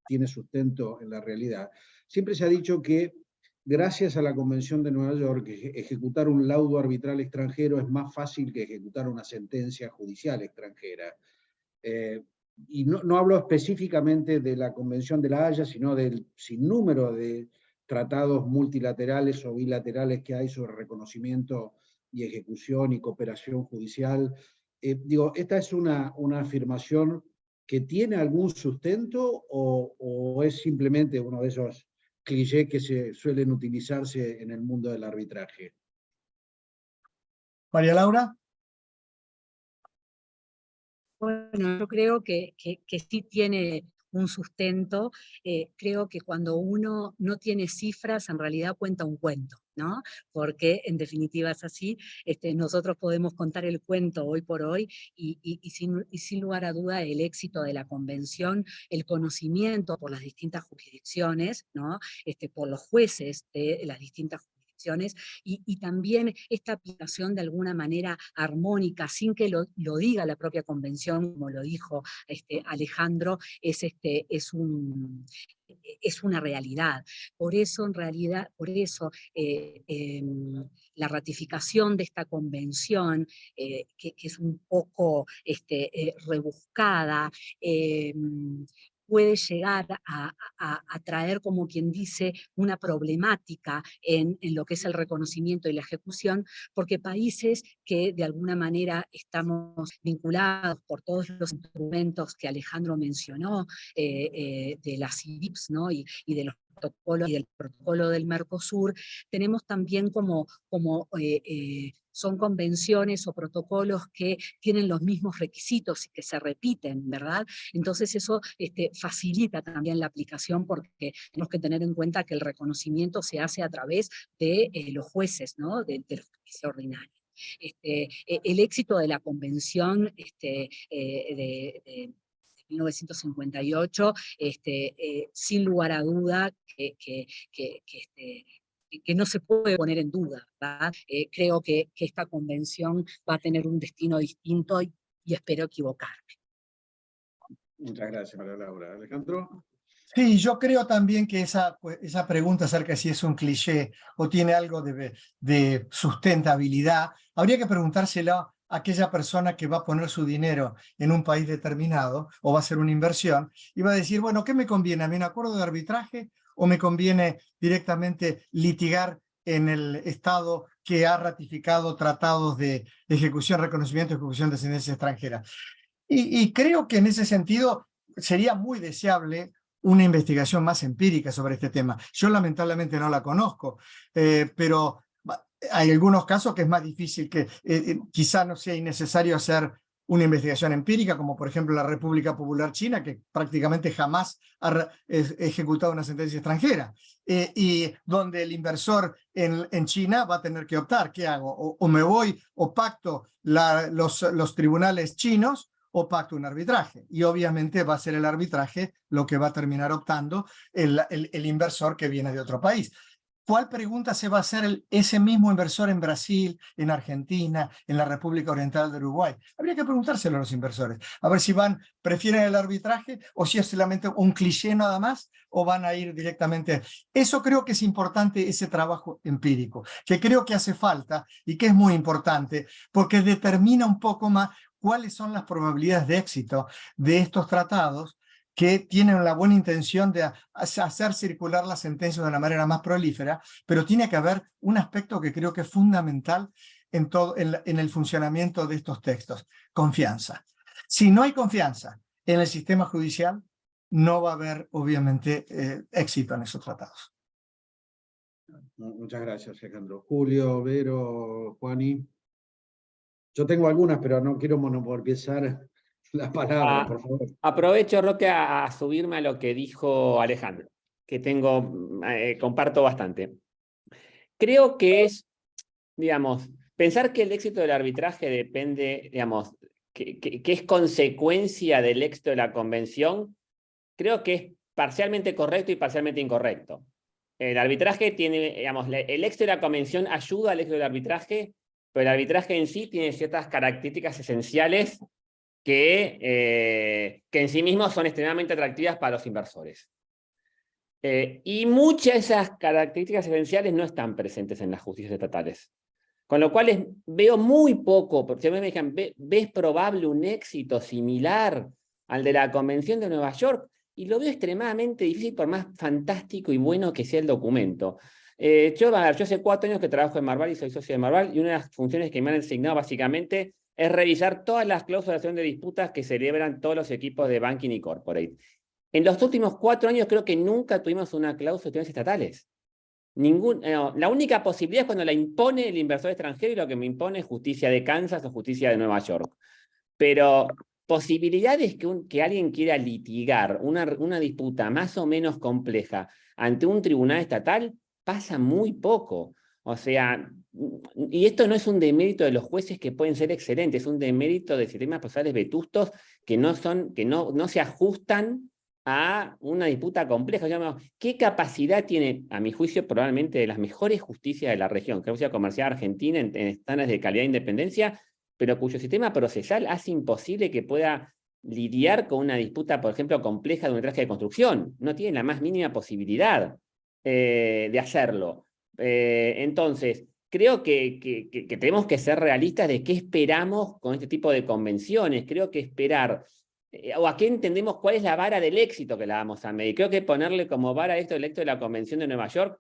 tiene sustento en la realidad. Siempre se ha dicho que gracias a la Convención de Nueva York, ejecutar un laudo arbitral extranjero es más fácil que ejecutar una sentencia judicial extranjera. Y no hablo específicamente de la Convención de la Haya, sino del sinnúmero de tratados multilaterales o bilaterales que hay sobre reconocimiento y ejecución y cooperación judicial. Digo, ¿esta es una afirmación que tiene algún sustento o es simplemente uno de esos clichés que se suelen utilizarse en el mundo del arbitraje? María Laura. Bueno, yo creo que sí tiene un sustento. Creo que cuando uno no tiene cifras, en realidad cuenta un cuento, ¿no? Porque en definitiva es así. Nosotros podemos contar el cuento hoy por hoy y sin lugar a duda el éxito de la convención, el conocimiento por las distintas jurisdicciones, ¿no? Por los jueces de las distintas jurisdicciones, y también esta aplicación de alguna manera armónica, sin que lo diga la propia convención, como lo dijo Alejandro, es una realidad. Por eso, en realidad, la ratificación de esta convención, que es un poco rebuscada, puede llegar a traer, como quien dice, una problemática en lo que es el reconocimiento y la ejecución, porque países que de alguna manera estamos vinculados por todos los instrumentos que Alejandro mencionó, de las CIDIPs, ¿no? y de los protocolos y del protocolo del Mercosur, tenemos también son convenciones o protocolos que tienen los mismos requisitos y que se repiten, ¿verdad? Entonces eso facilita también la aplicación, porque tenemos que tener en cuenta que el reconocimiento se hace a través de los jueces, ¿no? de los jueces ordinarios. El éxito de la convención de 1958, sin lugar a duda que no se puede poner en duda, ¿verdad? Creo que esta convención va a tener un destino distinto y espero equivocarme. Muchas gracias, María Laura. Alejandro. Sí, yo creo también que esa pregunta acerca de si es un cliché o tiene algo de sustentabilidad, habría que preguntárselo a aquella persona que va a poner su dinero en un país determinado o va a hacer una inversión y va a decir, bueno, ¿qué me conviene? ¿A mí un acuerdo de arbitraje o me conviene directamente litigar en el Estado que ha ratificado tratados de ejecución, reconocimiento y ejecución de ascendencia extranjera? Y creo que en ese sentido sería muy deseable una investigación más empírica sobre este tema. Yo lamentablemente no la conozco, pero hay algunos casos que es más difícil, que quizá no sea innecesario hacer una investigación empírica, como por ejemplo la República Popular China, que prácticamente jamás ha ejecutado una sentencia extranjera, y donde el inversor en China va a tener que optar, ¿qué hago? O me voy o pacto los tribunales chinos, o pacto un arbitraje. Y obviamente va a ser el arbitraje lo que va a terminar optando el inversor que viene de otro país. ¿Cuál pregunta se va a hacer ese mismo inversor en Brasil, en Argentina, en la República Oriental de Uruguay? Habría que preguntárselo a los inversores, a ver si prefieren el arbitraje o si es solamente un cliché nada más o van a ir directamente. Eso creo que es importante, ese trabajo empírico, que creo que hace falta y que es muy importante porque determina un poco más cuáles son las probabilidades de éxito de estos tratados que tienen la buena intención de hacer circular las sentencias de una manera más prolífera, pero tiene que haber un aspecto que creo que es fundamental en el funcionamiento de estos textos: confianza. Si no hay confianza en el sistema judicial, no va a haber, obviamente, éxito en esos tratados. Muchas gracias, Alejandro. Julio, Vero, Juani. Yo tengo algunas, pero no quiero monopolizar la palabra, por favor. Aprovecho, Roque, a subirme a lo que dijo Alejandro, que comparto bastante. Creo que es, digamos, pensar que el éxito del arbitraje depende, digamos, que es consecuencia del éxito de la convención, creo que es parcialmente correcto y parcialmente incorrecto. El arbitraje tiene, digamos, el éxito de la convención ayuda al éxito del arbitraje, pero el arbitraje en sí tiene ciertas características esenciales que en sí mismos son extremadamente atractivas para los inversores. Y muchas de esas características esenciales no están presentes en las justicias estatales. Con lo cual veo muy poco, porque si a mí me dijeran, ¿ves probable un éxito similar al de la Convención de Nueva York? Y lo veo extremadamente difícil, por más fantástico y bueno que sea el documento. Yo hace 4 años que trabajo en Marval y soy socio de Marval, y una de las funciones que me han asignado básicamente es revisar todas las cláusulas de disputas que celebran todos los equipos de banking y corporate. En los últimos 4 años creo que nunca tuvimos una cláusula de estatales. La única posibilidad es cuando la impone el inversor extranjero, y lo que me impone es justicia de Kansas o justicia de Nueva York. Pero posibilidades que alguien quiera litigar una disputa más o menos compleja ante un tribunal estatal pasa muy poco. O sea, y esto no es un demérito de los jueces, que pueden ser excelentes, es un demérito de sistemas procesales vetustos que no se ajustan a una disputa compleja. ¿Qué capacidad tiene, a mi juicio, probablemente de las mejores justicias de la región, que es la justicia comercial argentina en estándares de calidad e independencia, pero cuyo sistema procesal hace imposible que pueda lidiar con una disputa, por ejemplo, compleja de un traje de construcción? No tiene la más mínima posibilidad de hacerlo. Entonces, creo que tenemos que ser realistas de qué esperamos con este tipo de convenciones. Creo que esperar, o a qué entendemos cuál es la vara del éxito que la vamos a medir. Creo que ponerle como vara esto del éxito de la Convención de Nueva York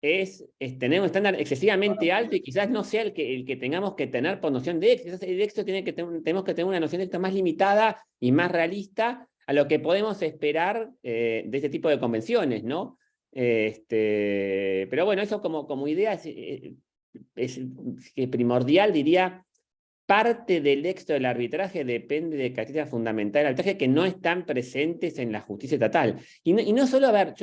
es tener un estándar excesivamente alto y quizás no sea el que tengamos que tener por noción de éxito. El éxito tenemos que tener una noción de éxito más limitada y más realista a lo que podemos esperar de este tipo de convenciones, ¿no? Pero bueno, eso como idea es primordial, diría. Parte del éxito del arbitraje depende de características fundamentales del arbitraje que no están presentes en la justicia estatal. Y no solo, a ver,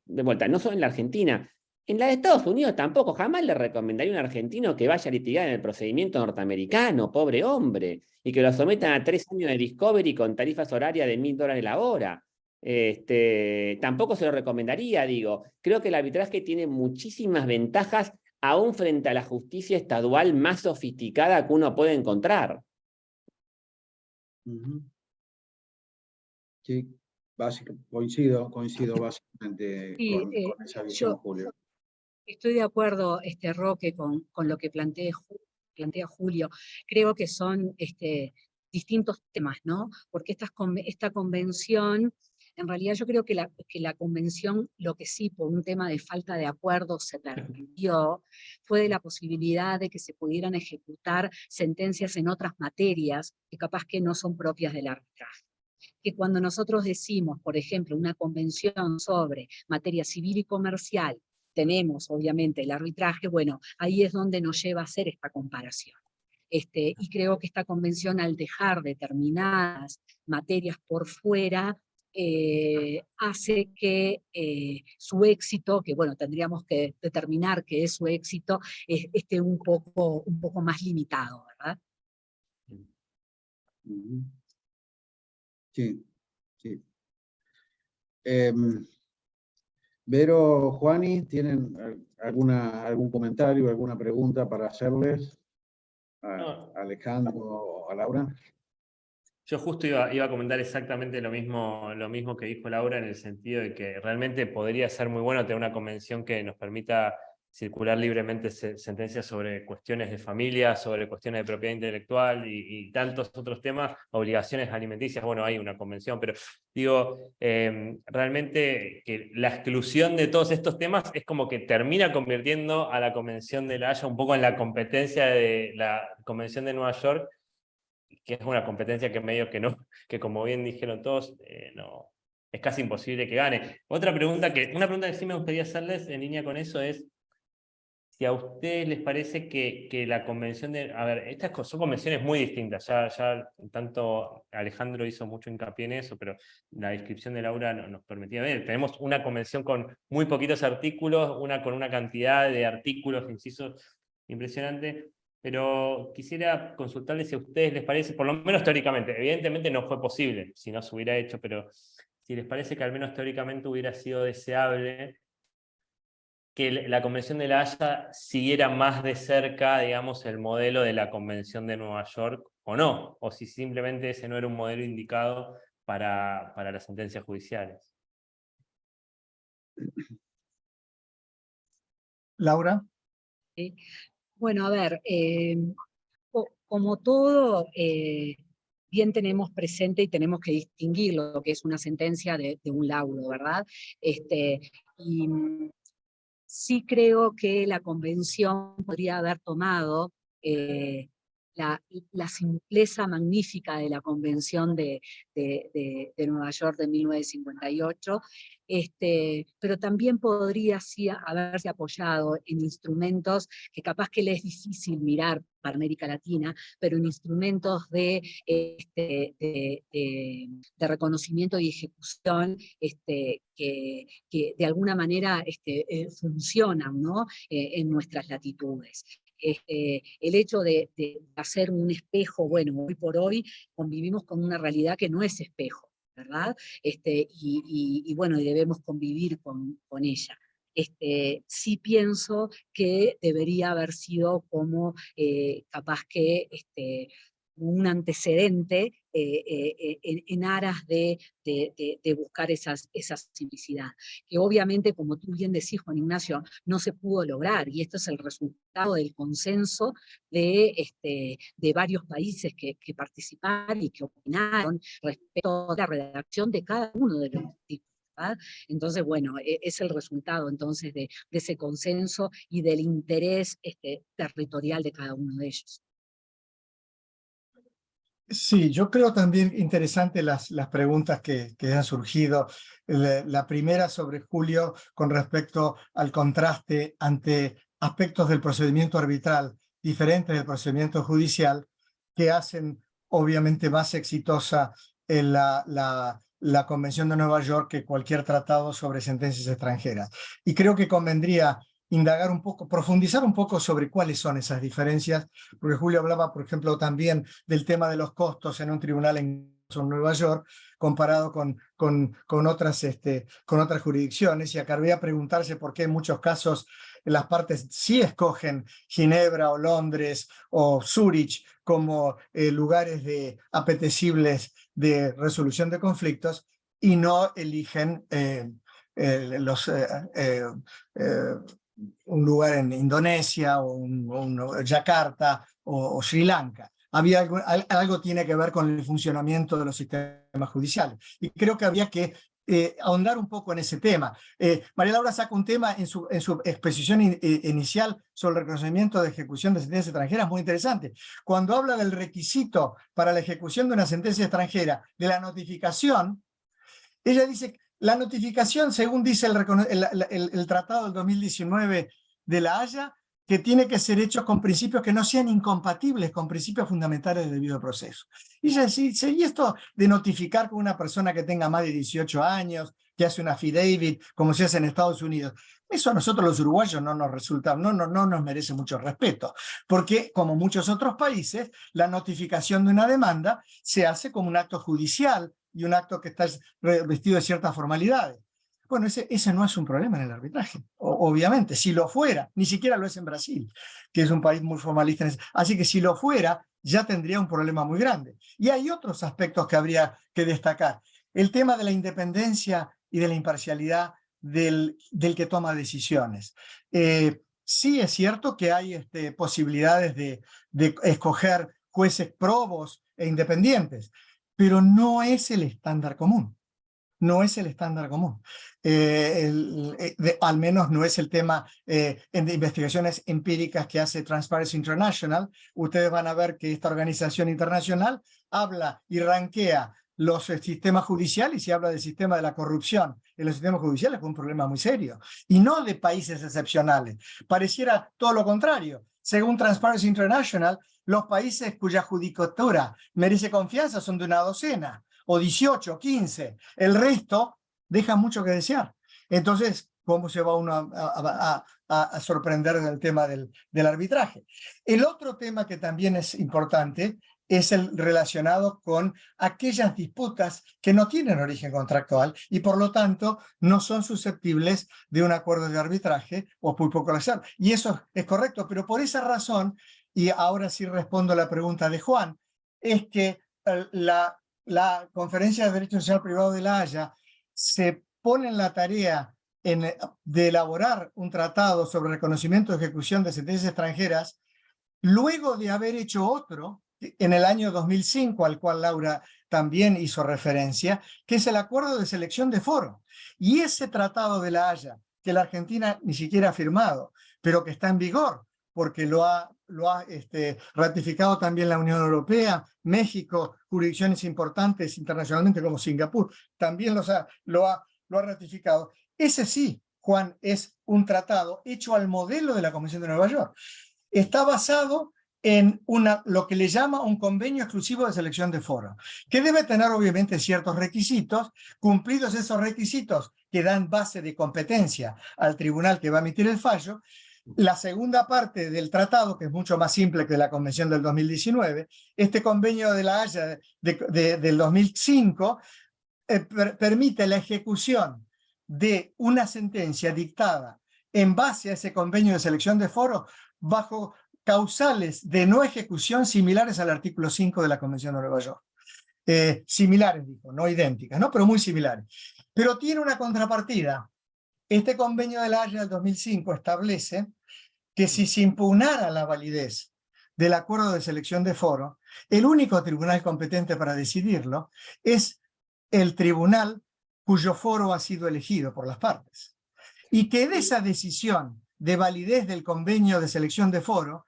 de vuelta, no solo en la Argentina, en la de Estados Unidos tampoco. Jamás le recomendaría a un argentino que vaya a litigar en el procedimiento norteamericano, pobre hombre, y que lo sometan a 3 años de discovery con tarifas horarias de $1000 la hora. Tampoco se lo recomendaría, digo. Creo que el arbitraje tiene muchísimas ventajas aún frente a la justicia estadual más sofisticada que uno puede encontrar. Sí, coincido básicamente Sí, con esa visión, Julio. Estoy de acuerdo, Roque, con lo que plantea Julio. Creo que son distintos temas, ¿no? Porque esta convención, en realidad yo creo que la convención, lo que sí, por un tema de falta de acuerdo se permitió, fue de la posibilidad de que se pudieran ejecutar sentencias en otras materias que capaz que no son propias del arbitraje. Que cuando nosotros decimos, por ejemplo, una convención sobre materia civil y comercial, tenemos obviamente el arbitraje, bueno, ahí es donde nos lleva a hacer esta comparación. Y creo que esta convención, al dejar determinadas materias por fuera, hace que su éxito, que bueno, tendríamos que determinar qué es su éxito, esté un poco más limitado, ¿verdad? Sí, sí. Vero, Juani, ¿tienen algún comentario, alguna pregunta para hacerles a Alejandro o a Laura? Yo justo iba a comentar exactamente lo mismo que dijo Laura, en el sentido de que realmente podría ser muy bueno tener una convención que nos permita circular libremente sentencias sobre cuestiones de familia, sobre cuestiones de propiedad intelectual y tantos otros temas, obligaciones alimenticias. Bueno, hay una convención, pero digo, realmente que la exclusión de todos estos temas es como que termina convirtiendo a la Convención de La Haya un poco en la competencia de la Convención de Nueva York, que es una competencia que medio que no, que como bien dijeron todos, no, es casi imposible que gane. Una pregunta que sí me gustaría hacerles en línea con eso es si a ustedes les parece que la convención de... A ver, estas son convenciones muy distintas, ya tanto Alejandro hizo mucho hincapié en eso, pero la descripción de Laura nos permitía ver. Tenemos una convención con muy poquitos artículos, una con una cantidad de artículos, incisos, impresionante. Pero quisiera consultarles si a ustedes les parece, por lo menos teóricamente, evidentemente no fue posible si no se hubiera hecho, pero si les parece que al menos teóricamente hubiera sido deseable que la Convención de La Haya siguiera más de cerca, digamos, el modelo de la Convención de Nueva York, o no, o si simplemente ese no era un modelo indicado para las sentencias judiciales. Laura. ¿Sí? Bueno, a ver, como todo, bien tenemos presente y tenemos que distinguir lo que es una sentencia de un laudo, ¿verdad? Y sí creo que la convención podría haber tomado la simpleza magnífica de la Convención de Nueva York de 1958, pero también podría sí haberse apoyado en instrumentos que capaz que le es difícil mirar para América Latina, pero en instrumentos de reconocimiento y ejecución que de alguna manera funcionan, ¿no? En nuestras latitudes. El hecho de hacer un espejo, bueno, hoy por hoy convivimos con una realidad que no es espejo. ¿verdad? Y bueno, y debemos convivir con ella. Sí pienso que debería haber sido como capaz que un antecedente en aras de buscar esa simplicidad, que obviamente, como tú bien decís, Juan Ignacio, no se pudo lograr, y esto es el resultado del consenso de varios países que participaron y que opinaron respecto a la redacción de cada uno de los artículos. Entonces, bueno, es el resultado entonces de ese consenso y del interés territorial de cada uno de ellos. Sí, yo creo también interesante las preguntas que han surgido. La primera sobre Julio con respecto al contraste ante aspectos del procedimiento arbitral diferentes del procedimiento judicial que hacen obviamente más exitosa la Convención de Nueva York que cualquier tratado sobre sentencias extranjeras. Y creo que convendría indagar un poco, profundizar un poco sobre cuáles son esas diferencias, porque Julio hablaba, por ejemplo, también del tema de los costos en un tribunal en Nueva York comparado con otras jurisdicciones, y acabaría preguntarse por qué en muchos casos las partes sí escogen Ginebra o Londres o Zúrich como lugares apetecibles de resolución de conflictos y no eligen un lugar en Indonesia o Yakarta o Sri Lanka. Algo tiene que ver con el funcionamiento de los sistemas judiciales. Y creo que habría que ahondar un poco en ese tema. María Laura saca un tema en su exposición inicial sobre el reconocimiento de ejecución de sentencias extranjeras muy interesante. Cuando habla del requisito para la ejecución de una sentencia extranjera, de la notificación, ella dice, la notificación, según dice el Tratado del 2019 de La Haya, que tiene que ser hecho con principios que no sean incompatibles con principios fundamentales del debido proceso. Y ella dice, ¿y esto de notificar con una persona que tenga más de 18 años, que hace una affidavit, como se hace en Estados Unidos? Eso a nosotros los uruguayos no nos resulta, no nos merece mucho respeto, porque como muchos otros países, la notificación de una demanda se hace como un acto judicial y un acto que está revestido de ciertas formalidades. Bueno, ese no es un problema en el arbitraje, obviamente. Si lo fuera, ni siquiera lo es en Brasil, que es un país muy formalista. Así que si lo fuera, ya tendría un problema muy grande. Y hay otros aspectos que habría que destacar. El tema de la independencia y de la imparcialidad del que toma decisiones. Sí es cierto que hay posibilidades de escoger jueces probos e independientes, pero no es el estándar común. No es el estándar común. Al menos no es el tema en investigaciones empíricas que hace Transparency International. Ustedes van a ver que esta organización internacional habla y rankea los sistemas judiciales y habla del sistema de la corrupción en los sistemas judiciales como un problema muy serio. Y no de países excepcionales. Pareciera todo lo contrario. Según Transparency International, los países cuya judicatura merece confianza son de una docena, o 18, 15. El resto deja mucho que desear. Entonces, ¿cómo se va uno a sorprender del tema del arbitraje? El otro tema que también es importante es el relacionado con aquellas disputas que no tienen origen contractual y por lo tanto no son susceptibles de un acuerdo de arbitraje o muy poco lazar. Y eso es correcto, pero por esa razón, y ahora sí respondo a la pregunta de Juan, es que la Conferencia de Derecho Social Privado de La Haya se pone en la tarea de elaborar un tratado sobre reconocimiento y ejecución de sentencias extranjeras luego de haber hecho otro en el año 2005, al cual Laura también hizo referencia, que es el Acuerdo de Selección de Foro. Y ese Tratado de La Haya, que la Argentina ni siquiera ha firmado, pero que está en vigor, porque lo ha ratificado también la Unión Europea, México, jurisdicciones importantes internacionalmente como Singapur, también lo ha ratificado. Ese sí, Juan, es un tratado hecho al modelo de la Convención de Nueva York. Está basado en lo que le llama un convenio exclusivo de selección de foro, que debe tener obviamente ciertos requisitos. Cumplidos esos requisitos que dan base de competencia al tribunal que va a emitir el fallo, la segunda parte del tratado, que es mucho más simple que la Convención del 2019, este convenio de La Haya del 2005, permite la ejecución de una sentencia dictada en base a ese convenio de selección de foro bajo causales de no ejecución similares al artículo 5 de la Convención de Nueva York. Similares, dijo, no idénticas, ¿no? Pero muy similares. Pero tiene una contrapartida. Este convenio de La Haya del 2005 establece que si se impugnara la validez del acuerdo de selección de foro, el único tribunal competente para decidirlo es el tribunal cuyo foro ha sido elegido por las partes. Y que de esa decisión de validez del convenio de selección de foro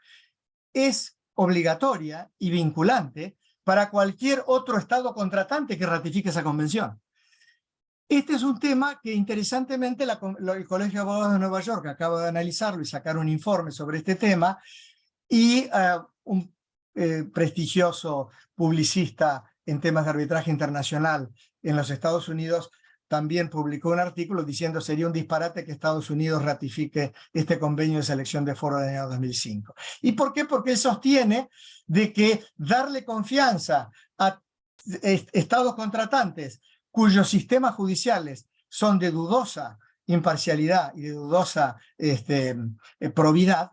es obligatoria y vinculante para cualquier otro Estado contratante que ratifique esa convención. Este es un tema que interesantemente el Colegio de Abogados de Nueva York acaba de analizarlo y sacar un informe sobre este tema, y un prestigioso publicista en temas de arbitraje internacional en los Estados Unidos también publicó un artículo diciendo que sería un disparate que Estados Unidos ratifique este convenio de selección de foro del año 2005. ¿Y por qué? Porque él sostiene de que darle confianza a estados contratantes cuyos sistemas judiciales son de dudosa imparcialidad y de dudosa probidad,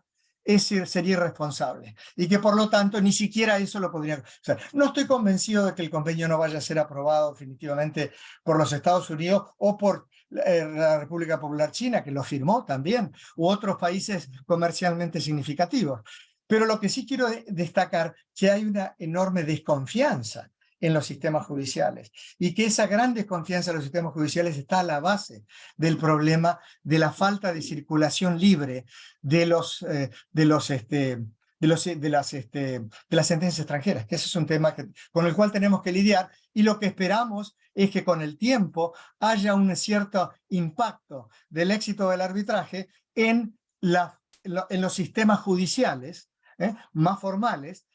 sería irresponsable, y que por lo tanto ni siquiera eso lo podrían. O sea, no estoy convencido de que el convenio no vaya a ser aprobado definitivamente por los Estados Unidos o por la República Popular China, que lo firmó también, u otros países comercialmente significativos. Pero lo que sí quiero destacar es que hay una enorme desconfianza en los sistemas judiciales, y que esa gran desconfianza en los sistemas judiciales está a la base del problema de la falta de circulación libre de las sentencias extranjeras, que ese es un tema con el cual tenemos que lidiar, y lo que esperamos es que con el tiempo haya un cierto impacto del éxito del arbitraje en los sistemas judiciales más formales,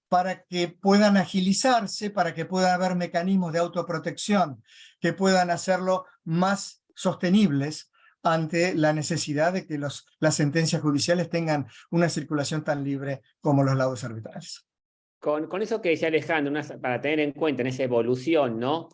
para que puedan agilizarse, para que puedan haber mecanismos de autoprotección que puedan hacerlo más sostenibles ante la necesidad de que las sentencias judiciales tengan una circulación tan libre como los laudos arbitrales. Con eso que decía Alejandro, para tener en cuenta en esa evolución, ¿no?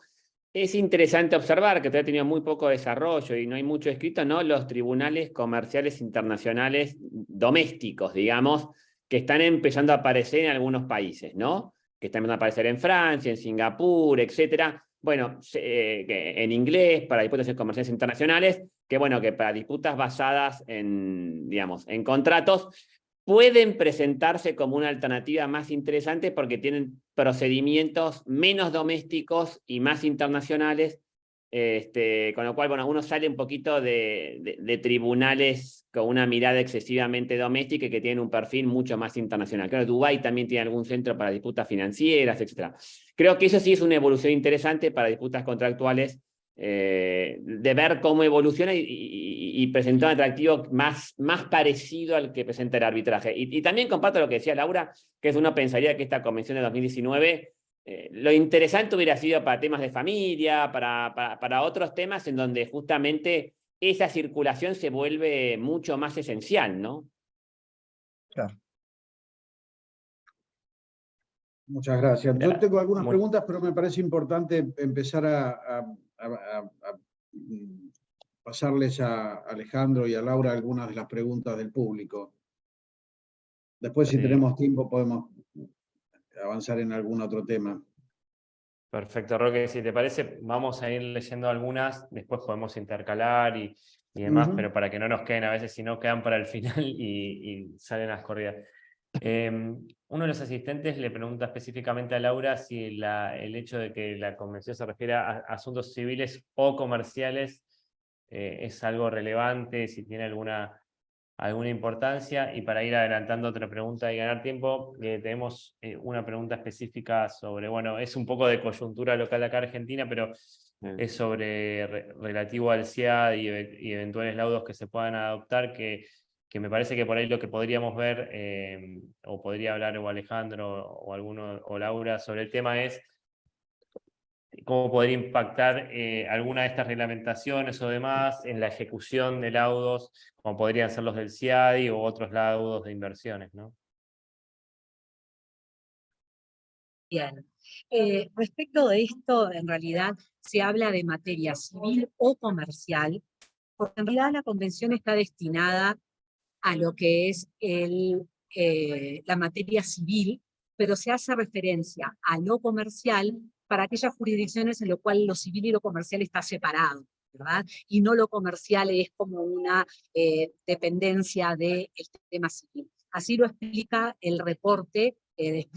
Es interesante observar que todavía ha tenido muy poco desarrollo y no hay mucho escrito, ¿no? Los tribunales comerciales internacionales domésticos, digamos, que están empezando a aparecer en algunos países, ¿no? Que están empezando a aparecer en Francia, en Singapur, etcétera. Bueno, en inglés, para disputas comerciales internacionales, que bueno, que para disputas basadas en, digamos, en contratos, pueden presentarse como una alternativa más interesante porque tienen procedimientos menos domésticos y más internacionales, con lo cual, bueno, uno sale un poquito de tribunales con una mirada excesivamente doméstica y que tienen un perfil mucho más internacional. Claro, Dubái también tiene algún centro para disputas financieras, etc. Creo que eso sí es una evolución interesante para disputas contractuales, de ver cómo evoluciona y presentar un atractivo más parecido al que presenta el arbitraje. Y también comparto lo que decía Laura, que uno pensaría que esta convención de 2019, lo interesante hubiera sido para temas de familia, para otros temas en donde justamente esa circulación se vuelve mucho más esencial, ¿no? Claro. Muchas gracias. Yo tengo algunas preguntas, pero me parece importante empezar a pasarles a Alejandro y a Laura algunas de las preguntas del público. Después, si tenemos tiempo, podemos avanzar en algún otro tema. Perfecto, Roque. Si te parece, vamos a ir leyendo algunas, después podemos intercalar y demás, pero para que no nos queden, a veces si no quedan para el final y salen las corridas. Uno de los asistentes le pregunta específicamente a Laura si el hecho de que la convención se refiere a asuntos civiles o comerciales es algo relevante, si tiene alguna importancia. Y para ir adelantando otra pregunta y ganar tiempo, tenemos una pregunta específica sobre, bueno, es un poco de coyuntura local acá en Argentina, pero es sobre relativo al SIAD y eventuales laudos que se puedan adoptar, que me parece que por ahí lo que podríamos ver, o podría hablar o Alejandro o alguno, o Laura, sobre el tema es cómo podría impactar alguna de estas reglamentaciones o demás en la ejecución de laudos, como podrían ser los del CIADI o otros laudos de inversiones, ¿no? Bien. Respecto de esto, en realidad se habla de materia civil o comercial, porque en realidad la convención está destinada a lo que es la materia civil, pero se hace referencia a lo comercial para aquellas jurisdicciones en las cuales lo civil y lo comercial está separado, ¿verdad? Y no lo comercial es como una dependencia del tema civil. Así lo explica el reporte, que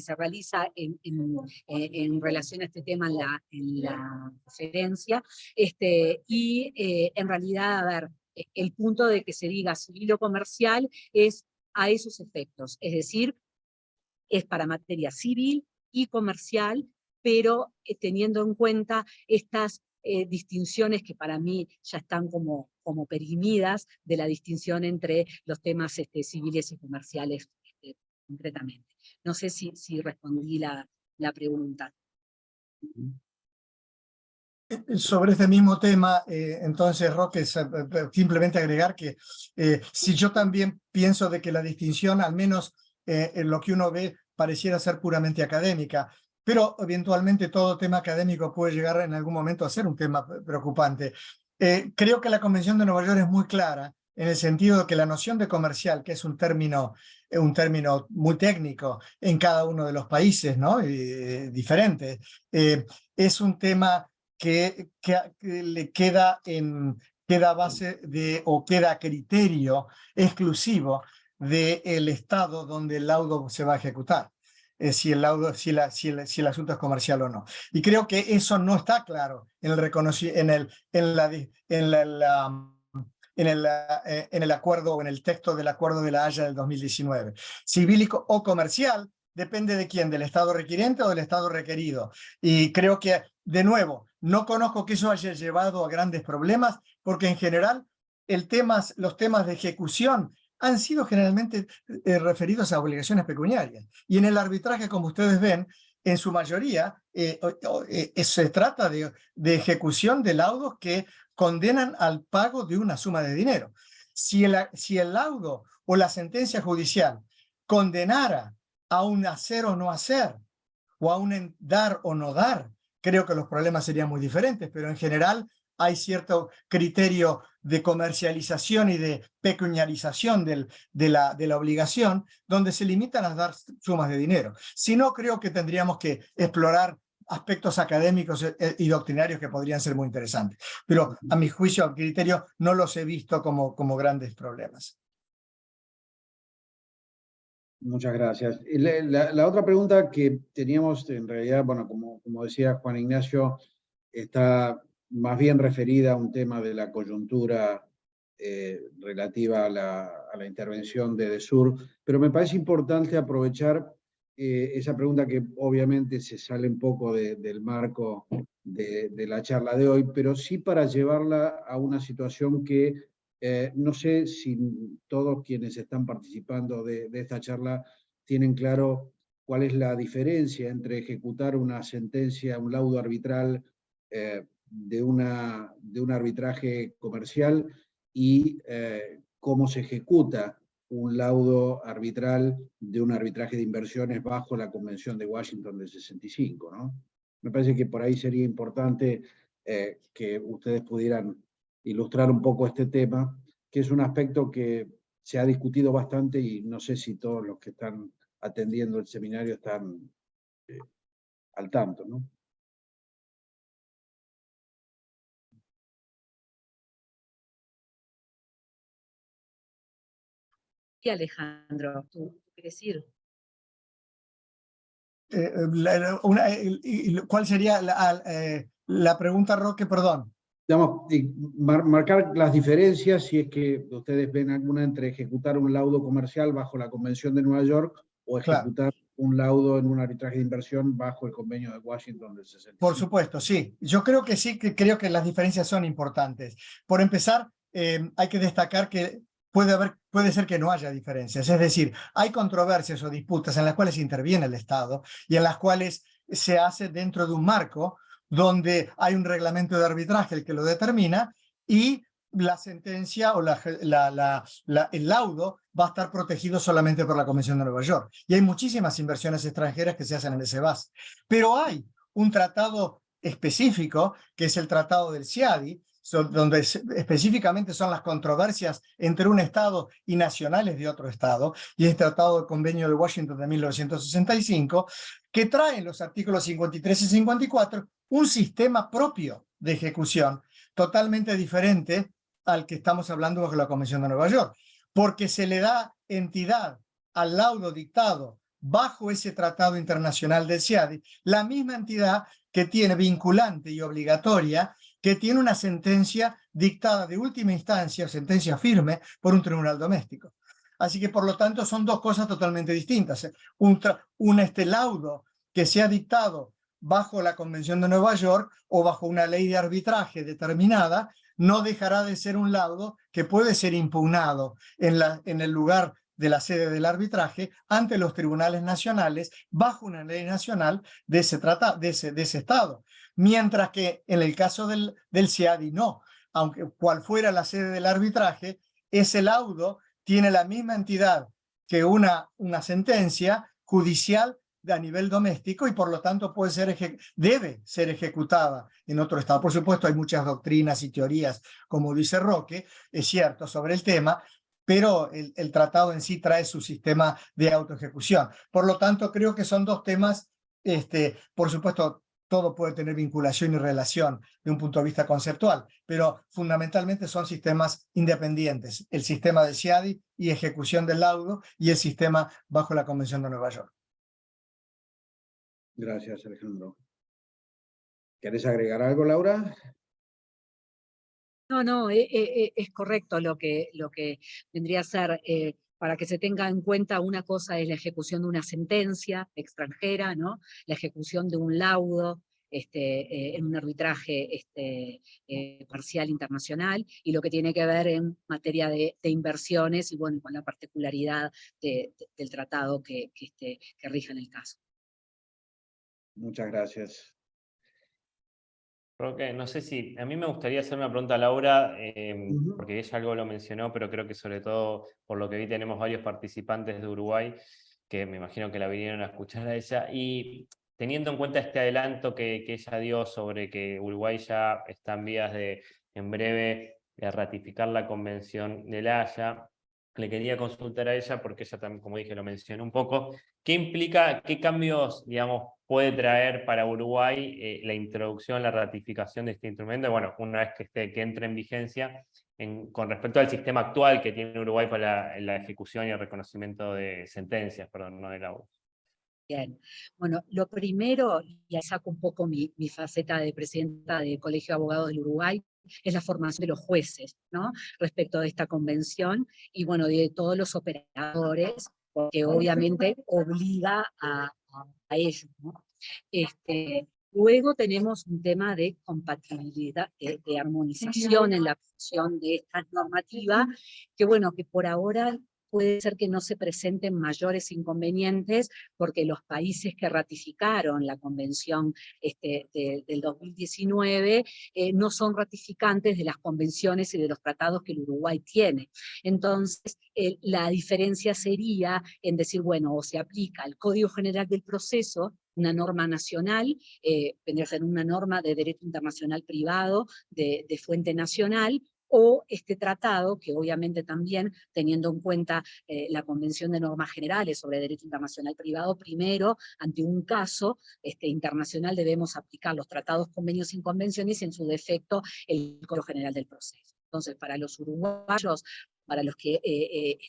se realiza en relación a este tema en la conferencia, en realidad, a ver, el punto de que se diga civil o comercial es a esos efectos, es decir, es para materia civil y comercial, pero teniendo en cuenta estas distinciones que para mí ya están como perimidas de la distinción entre los temas civiles y comerciales concretamente. No sé si respondí la pregunta. Sobre este mismo tema, entonces, Roque, simplemente agregar que si yo también pienso de que la distinción, al menos en lo que uno ve, pareciera ser puramente académica, pero eventualmente todo tema académico puede llegar en algún momento a ser un tema preocupante. Creo que la Convención de Nueva York es muy clara en el sentido de que la noción de comercial, que es un término muy técnico en cada uno de los países, ¿no? Diferente, es un tema que le queda a base de, o queda a criterio exclusivo del estado donde el laudo se va a ejecutar. Si el asunto es comercial o no. Y creo que eso no está claro en el acuerdo o en el texto del acuerdo de La Haya del 2019. Civil o comercial depende de quién, del estado requiriente o del estado requerido. Y creo que, de nuevo, no conozco que eso haya llevado a grandes problemas, porque en general los temas de ejecución han sido generalmente referidos a obligaciones pecuniarias. Y en el arbitraje, como ustedes ven, en su mayoría se trata de ejecución de laudos que condenan al pago de una suma de dinero. Si el laudo o la sentencia judicial condenara a un hacer o no hacer, o a un dar o no dar, creo que los problemas serían muy diferentes, pero en general hay cierto criterio de comercialización y de pecuniarización de la obligación, donde se limitan a dar sumas de dinero. Si no, creo que tendríamos que explorar aspectos académicos y doctrinarios que podrían ser muy interesantes. Pero a mi juicio, a criterio, no los he visto como grandes problemas. Muchas gracias. La otra pregunta que teníamos, en realidad, bueno, como decía Juan Ignacio, está más bien referida a un tema de la coyuntura relativa a la intervención de DESUR, pero me parece importante aprovechar esa pregunta que obviamente se sale un poco del marco de la charla de hoy, pero sí para llevarla a una situación que no sé si todos quienes están participando de esta charla tienen claro cuál es la diferencia entre ejecutar una sentencia, un laudo arbitral de un arbitraje comercial y cómo se ejecuta un laudo arbitral de un arbitraje de inversiones bajo la Convención de Washington del 65, ¿no? Me parece que por ahí sería importante que ustedes pudieran ilustrar un poco este tema, que es un aspecto que se ha discutido bastante y no sé si todos los que están atendiendo el seminario están al tanto, ¿no? Y Alejandro, ¿tú quieres ir? ¿Cuál sería la pregunta, Roque? Perdón. Digamos, marcar las diferencias, si es que ustedes ven alguna, entre ejecutar un laudo comercial bajo la Convención de Nueva York o ejecutar un laudo en un arbitraje de inversión bajo el convenio de Washington del 65. Por supuesto, sí. Yo creo que sí, que creo que las diferencias son importantes. Por empezar, hay que destacar que puede ser que no haya diferencias. Es decir, hay controversias o disputas en las cuales interviene el Estado y en las cuales se hace dentro de un marco donde hay un reglamento de arbitraje el que lo determina y la sentencia o el laudo va a estar protegido solamente por la Convención de Nueva York. Y hay muchísimas inversiones extranjeras que se hacen en ese base. Pero hay un tratado específico, que es el Tratado del CIADI, donde específicamente son las controversias entre un Estado y nacionales de otro Estado, y el Tratado de Convenio de Washington de 1965, que trae en los artículos 53 y 54 un sistema propio de ejecución totalmente diferente al que estamos hablando bajo la Convención de Nueva York, porque se le da entidad al laudo dictado bajo ese tratado internacional del CIADI, la misma entidad que tiene vinculante y obligatoria, que tiene una sentencia dictada de última instancia, sentencia firme, por un tribunal doméstico. Así que, por lo tanto, son dos cosas totalmente distintas. Un laudo que se ha dictado bajo la Convención de Nueva York o bajo una ley de arbitraje determinada, no dejará de ser un laudo que puede ser impugnado en el lugar de la sede del arbitraje ante los tribunales nacionales bajo una ley nacional de ese Estado. Mientras que en el caso del CIADI no, aunque cual fuera la sede del arbitraje, ese laudo tiene la misma entidad que una sentencia judicial a nivel doméstico y por lo tanto debe ser ejecutada en otro Estado. Por supuesto, hay muchas doctrinas y teorías, como dice Roque, es cierto, sobre el tema, pero el tratado en sí trae su sistema de autoejecución. Por lo tanto, creo que son dos temas, por supuesto, todo puede tener vinculación y relación de un punto de vista conceptual, pero fundamentalmente son sistemas independientes, el sistema de CIADI y ejecución del laudo y el sistema bajo la Convención de Nueva York. Gracias, Alejandro. ¿Querés agregar algo, Laura? No, es correcto lo que vendría a ser, para que se tenga en cuenta, una cosa es la ejecución de una sentencia extranjera, ¿no? La ejecución de un laudo en un arbitraje parcial internacional, y lo que tiene que ver en materia de inversiones, y bueno, con la particularidad del tratado que rige en el caso. Muchas gracias. Roque, no sé si, a mí me gustaría hacer una pregunta a Laura, Ujú. porque ella algo lo mencionó, pero creo que sobre todo, por lo que vi, tenemos varios participantes de Uruguay, que me imagino que la vinieron a escuchar a ella, y teniendo en cuenta este adelanto que ella dio sobre que Uruguay ya está en vías de, en breve, de ratificar la Convención de La Haya, le quería consultar a ella, porque ella también, como dije, lo mencionó un poco, ¿qué implica, qué cambios, digamos, puede traer para Uruguay la introducción, la ratificación de este instrumento? Bueno, una vez que entre en vigencia, con respecto al sistema actual que tiene Uruguay para la ejecución y el reconocimiento de sentencias, perdón, no de laudos. Bien, bueno, lo primero, y ahí saco un poco mi faceta de presidenta del Colegio de Abogados del Uruguay, es la formación de los jueces, ¿no? Respecto de esta convención, y bueno, de todos los operadores, porque obviamente obliga a ellos, ¿no? Luego tenemos un tema de compatibilidad, de armonización en la aplicación de esta normativa, que bueno, que por ahora puede ser que no se presenten mayores inconvenientes, porque los países que ratificaron la convención del 2019 no son ratificantes de las convenciones y de los tratados que el Uruguay tiene. Entonces, la diferencia sería en decir, bueno, o se aplica el Código General del Proceso, una norma nacional, vendría a ser una norma de derecho internacional privado de fuente nacional, o este tratado, que obviamente también, teniendo en cuenta la Convención de Normas Generales sobre Derecho Internacional Privado, primero, ante un caso internacional, debemos aplicar los tratados, convenios y convenciones, y en su defecto el Código General del Proceso. Entonces, para los uruguayos, para los que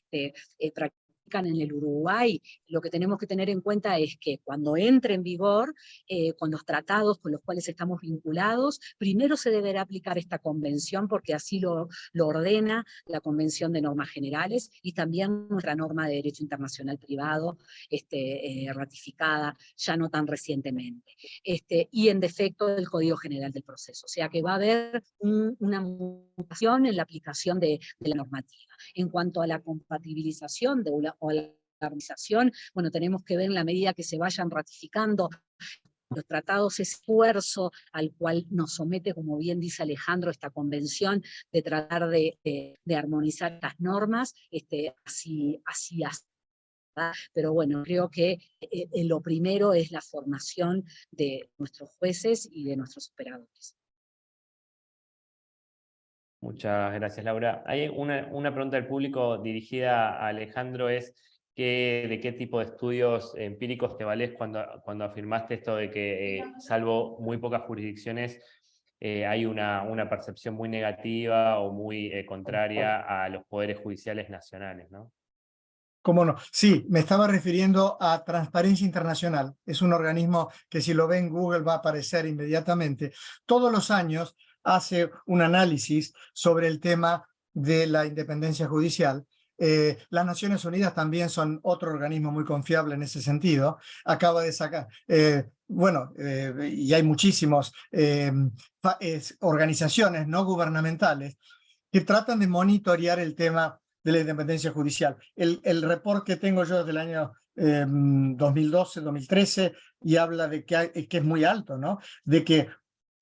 practican en el Uruguay, lo que tenemos que tener en cuenta es que cuando entre en vigor, con los tratados con los cuales estamos vinculados, primero se deberá aplicar esta convención, porque así lo ordena la Convención de Normas Generales, y también nuestra norma de Derecho Internacional Privado, ratificada ya no tan recientemente, y en defecto del Código General del Proceso. O sea que va a haber una mutación en la aplicación de la normativa. En cuanto a la compatibilización o a la armonización, bueno, tenemos que ver en la medida que se vayan ratificando los tratados, ese esfuerzo al cual nos somete, como bien dice Alejandro, esta convención de tratar de armonizar las normas, así, ¿verdad? Pero bueno, creo que lo primero es la formación de nuestros jueces y de nuestros operadores. Muchas gracias, Laura. Hay una pregunta del público dirigida a Alejandro, es ¿de qué tipo de estudios empíricos te valés cuando afirmaste esto de que, salvo muy pocas jurisdicciones, hay una percepción muy negativa o muy contraria a los poderes judiciales nacionales, ¿no? ¿Cómo no? Sí, me estaba refiriendo a Transparencia Internacional. Es un organismo que si lo ven en Google va a aparecer inmediatamente. Todos los años hace un análisis sobre el tema de la independencia judicial. Las Naciones Unidas también son otro organismo muy confiable en ese sentido. Acaba de sacar, y hay muchísimas organizaciones no gubernamentales que tratan de monitorear el tema de la independencia judicial. El report que tengo yo del año 2012, 2013, y habla de que es muy alto, ¿no? De que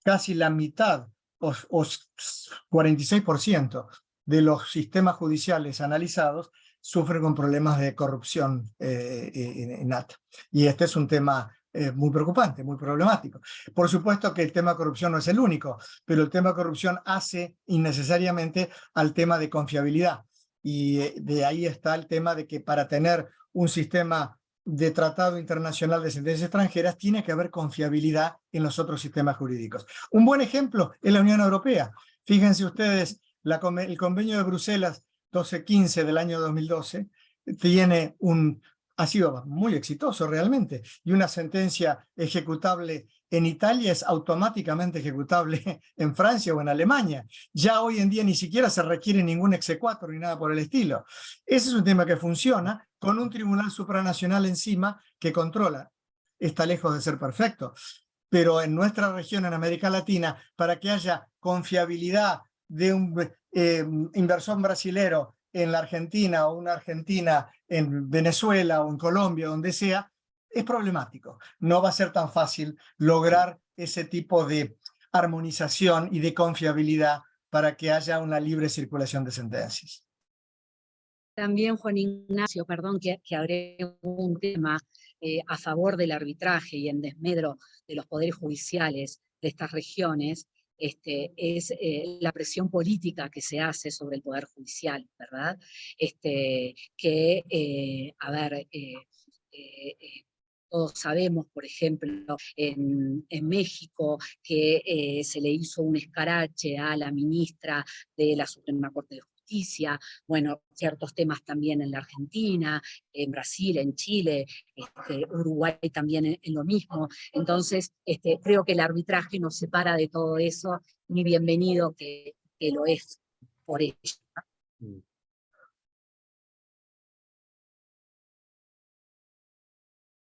casi la mitad, o 46% de los sistemas judiciales analizados sufren con problemas de corrupción innata. Y este es un tema muy preocupante, muy problemático. Por supuesto que el tema de corrupción no es el único, pero el tema de corrupción hace innecesariamente al tema de confiabilidad. Y de ahí está el tema de que para tener un sistema de tratado internacional de sentencias extranjeras tiene que haber confiabilidad en los otros sistemas jurídicos. Un buen ejemplo es la Unión Europea. Fíjense ustedes, el convenio de Bruselas 1215 del año 2012 ha sido muy exitoso realmente, y una sentencia ejecutable en Italia es automáticamente ejecutable en Francia o en Alemania. Ya hoy en día ni siquiera se requiere ningún exequatur ni nada por el estilo. Ese es un tema que funciona con un tribunal supranacional encima que controla. Está lejos de ser perfecto, pero en nuestra región, en América Latina, para que haya confiabilidad de un inversor brasilero en la Argentina o una argentina en Venezuela o en Colombia, donde sea, es problemático. No va a ser tan fácil lograr ese tipo de armonización y de confiabilidad para que haya una libre circulación de sentencias. También, Juan Ignacio, perdón que agregue un tema a favor del arbitraje y en desmedro de los poderes judiciales de estas regiones, es la presión política que se hace sobre el Poder Judicial, ¿verdad? Todos sabemos, por ejemplo, en México, que se le hizo un escarache a la ministra de la Suprema Corte de Justicia, bueno, ciertos temas también en la Argentina, en Brasil, en Chile, Uruguay también en lo mismo. Entonces, creo que el arbitraje nos separa de todo eso, y bienvenido que lo es por ello.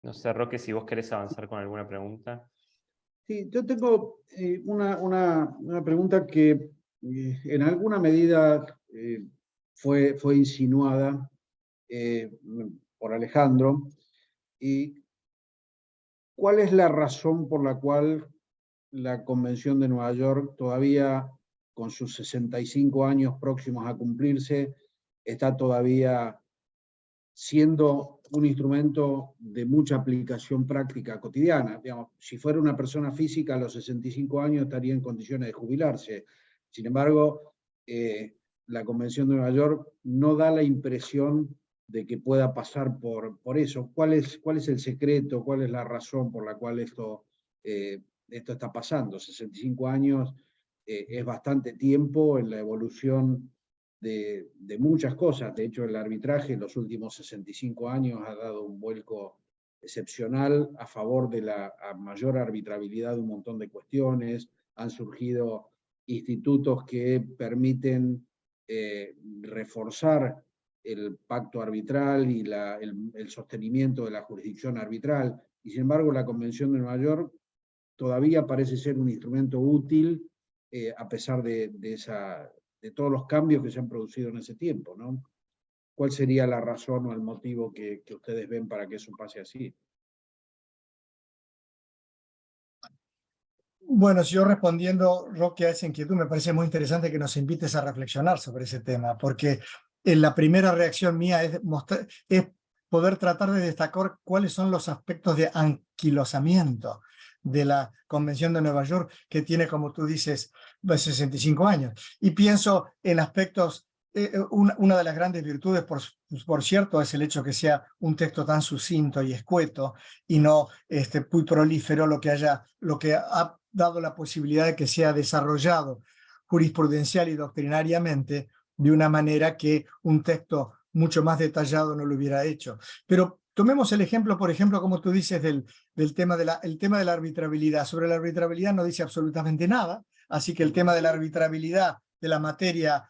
No sé, Roque, si vos querés avanzar con alguna pregunta. Sí, yo tengo una pregunta que en alguna medida fue insinuada por Alejandro. Y ¿cuál es la razón por la cual la Convención de Nueva York todavía, con sus 65 años próximos a cumplirse, está todavía siendo un instrumento de mucha aplicación práctica cotidiana? Digamos, si fuera una persona física a los 65 años estaría en condiciones de jubilarse. Sin embargo, la Convención de Nueva York no da la impresión de que pueda pasar por eso. ¿Cuál es el secreto? ¿Cuál es la razón por la cual esto está pasando? 65 años es bastante tiempo en la evolución de muchas cosas. De hecho, el arbitraje en los últimos 65 años ha dado un vuelco excepcional a favor de la mayor arbitrabilidad de un montón de cuestiones. Han surgido institutos que permiten reforzar el pacto arbitral y el sostenimiento de la jurisdicción arbitral. Y sin embargo, la Convención de Nueva York todavía parece ser un instrumento útil a pesar de todos los cambios que se han producido en ese tiempo, ¿no? ¿Cuál sería la razón o el motivo que ustedes ven para que eso pase así? Bueno, yo respondiendo, Roque, a esa inquietud, me parece muy interesante que nos invites a reflexionar sobre ese tema, porque la primera reacción mía es poder tratar de destacar cuáles son los aspectos de anquilosamiento de la Convención de Nueva York, que tiene, como tú dices, 65 años. Y pienso en aspectos, una de las grandes virtudes, por cierto, es el hecho que sea un texto tan sucinto y escueto y no muy prolífero, lo que ha dado la posibilidad de que sea desarrollado jurisprudencial y doctrinariamente de una manera que un texto mucho más detallado no lo hubiera hecho. Pero tomemos el ejemplo, por ejemplo, como tú dices, del tema de la arbitrabilidad. Sobre la arbitrabilidad no dice absolutamente nada, así que el tema de la arbitrabilidad de la materia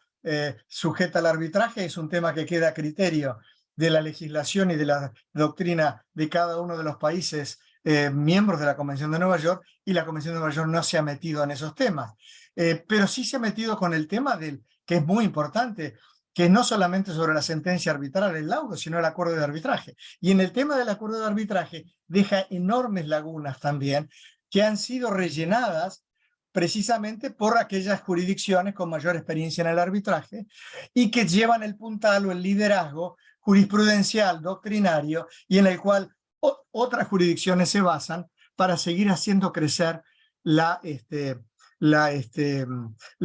sujeta al arbitraje es un tema que queda a criterio de la legislación y de la doctrina de cada uno de los países miembros de la Convención de Nueva York, y la Convención de Nueva York no se ha metido en esos temas. Pero sí se ha metido con el tema que es muy importante, que es no solamente sobre la sentencia arbitral, el laudo, sino el acuerdo de arbitraje. Y en el tema del acuerdo de arbitraje deja enormes lagunas también, que han sido rellenadas precisamente por aquellas jurisdicciones con mayor experiencia en el arbitraje y que llevan el puntal o el liderazgo jurisprudencial, doctrinario, y en el cual otras jurisdicciones se basan para seguir haciendo crecer la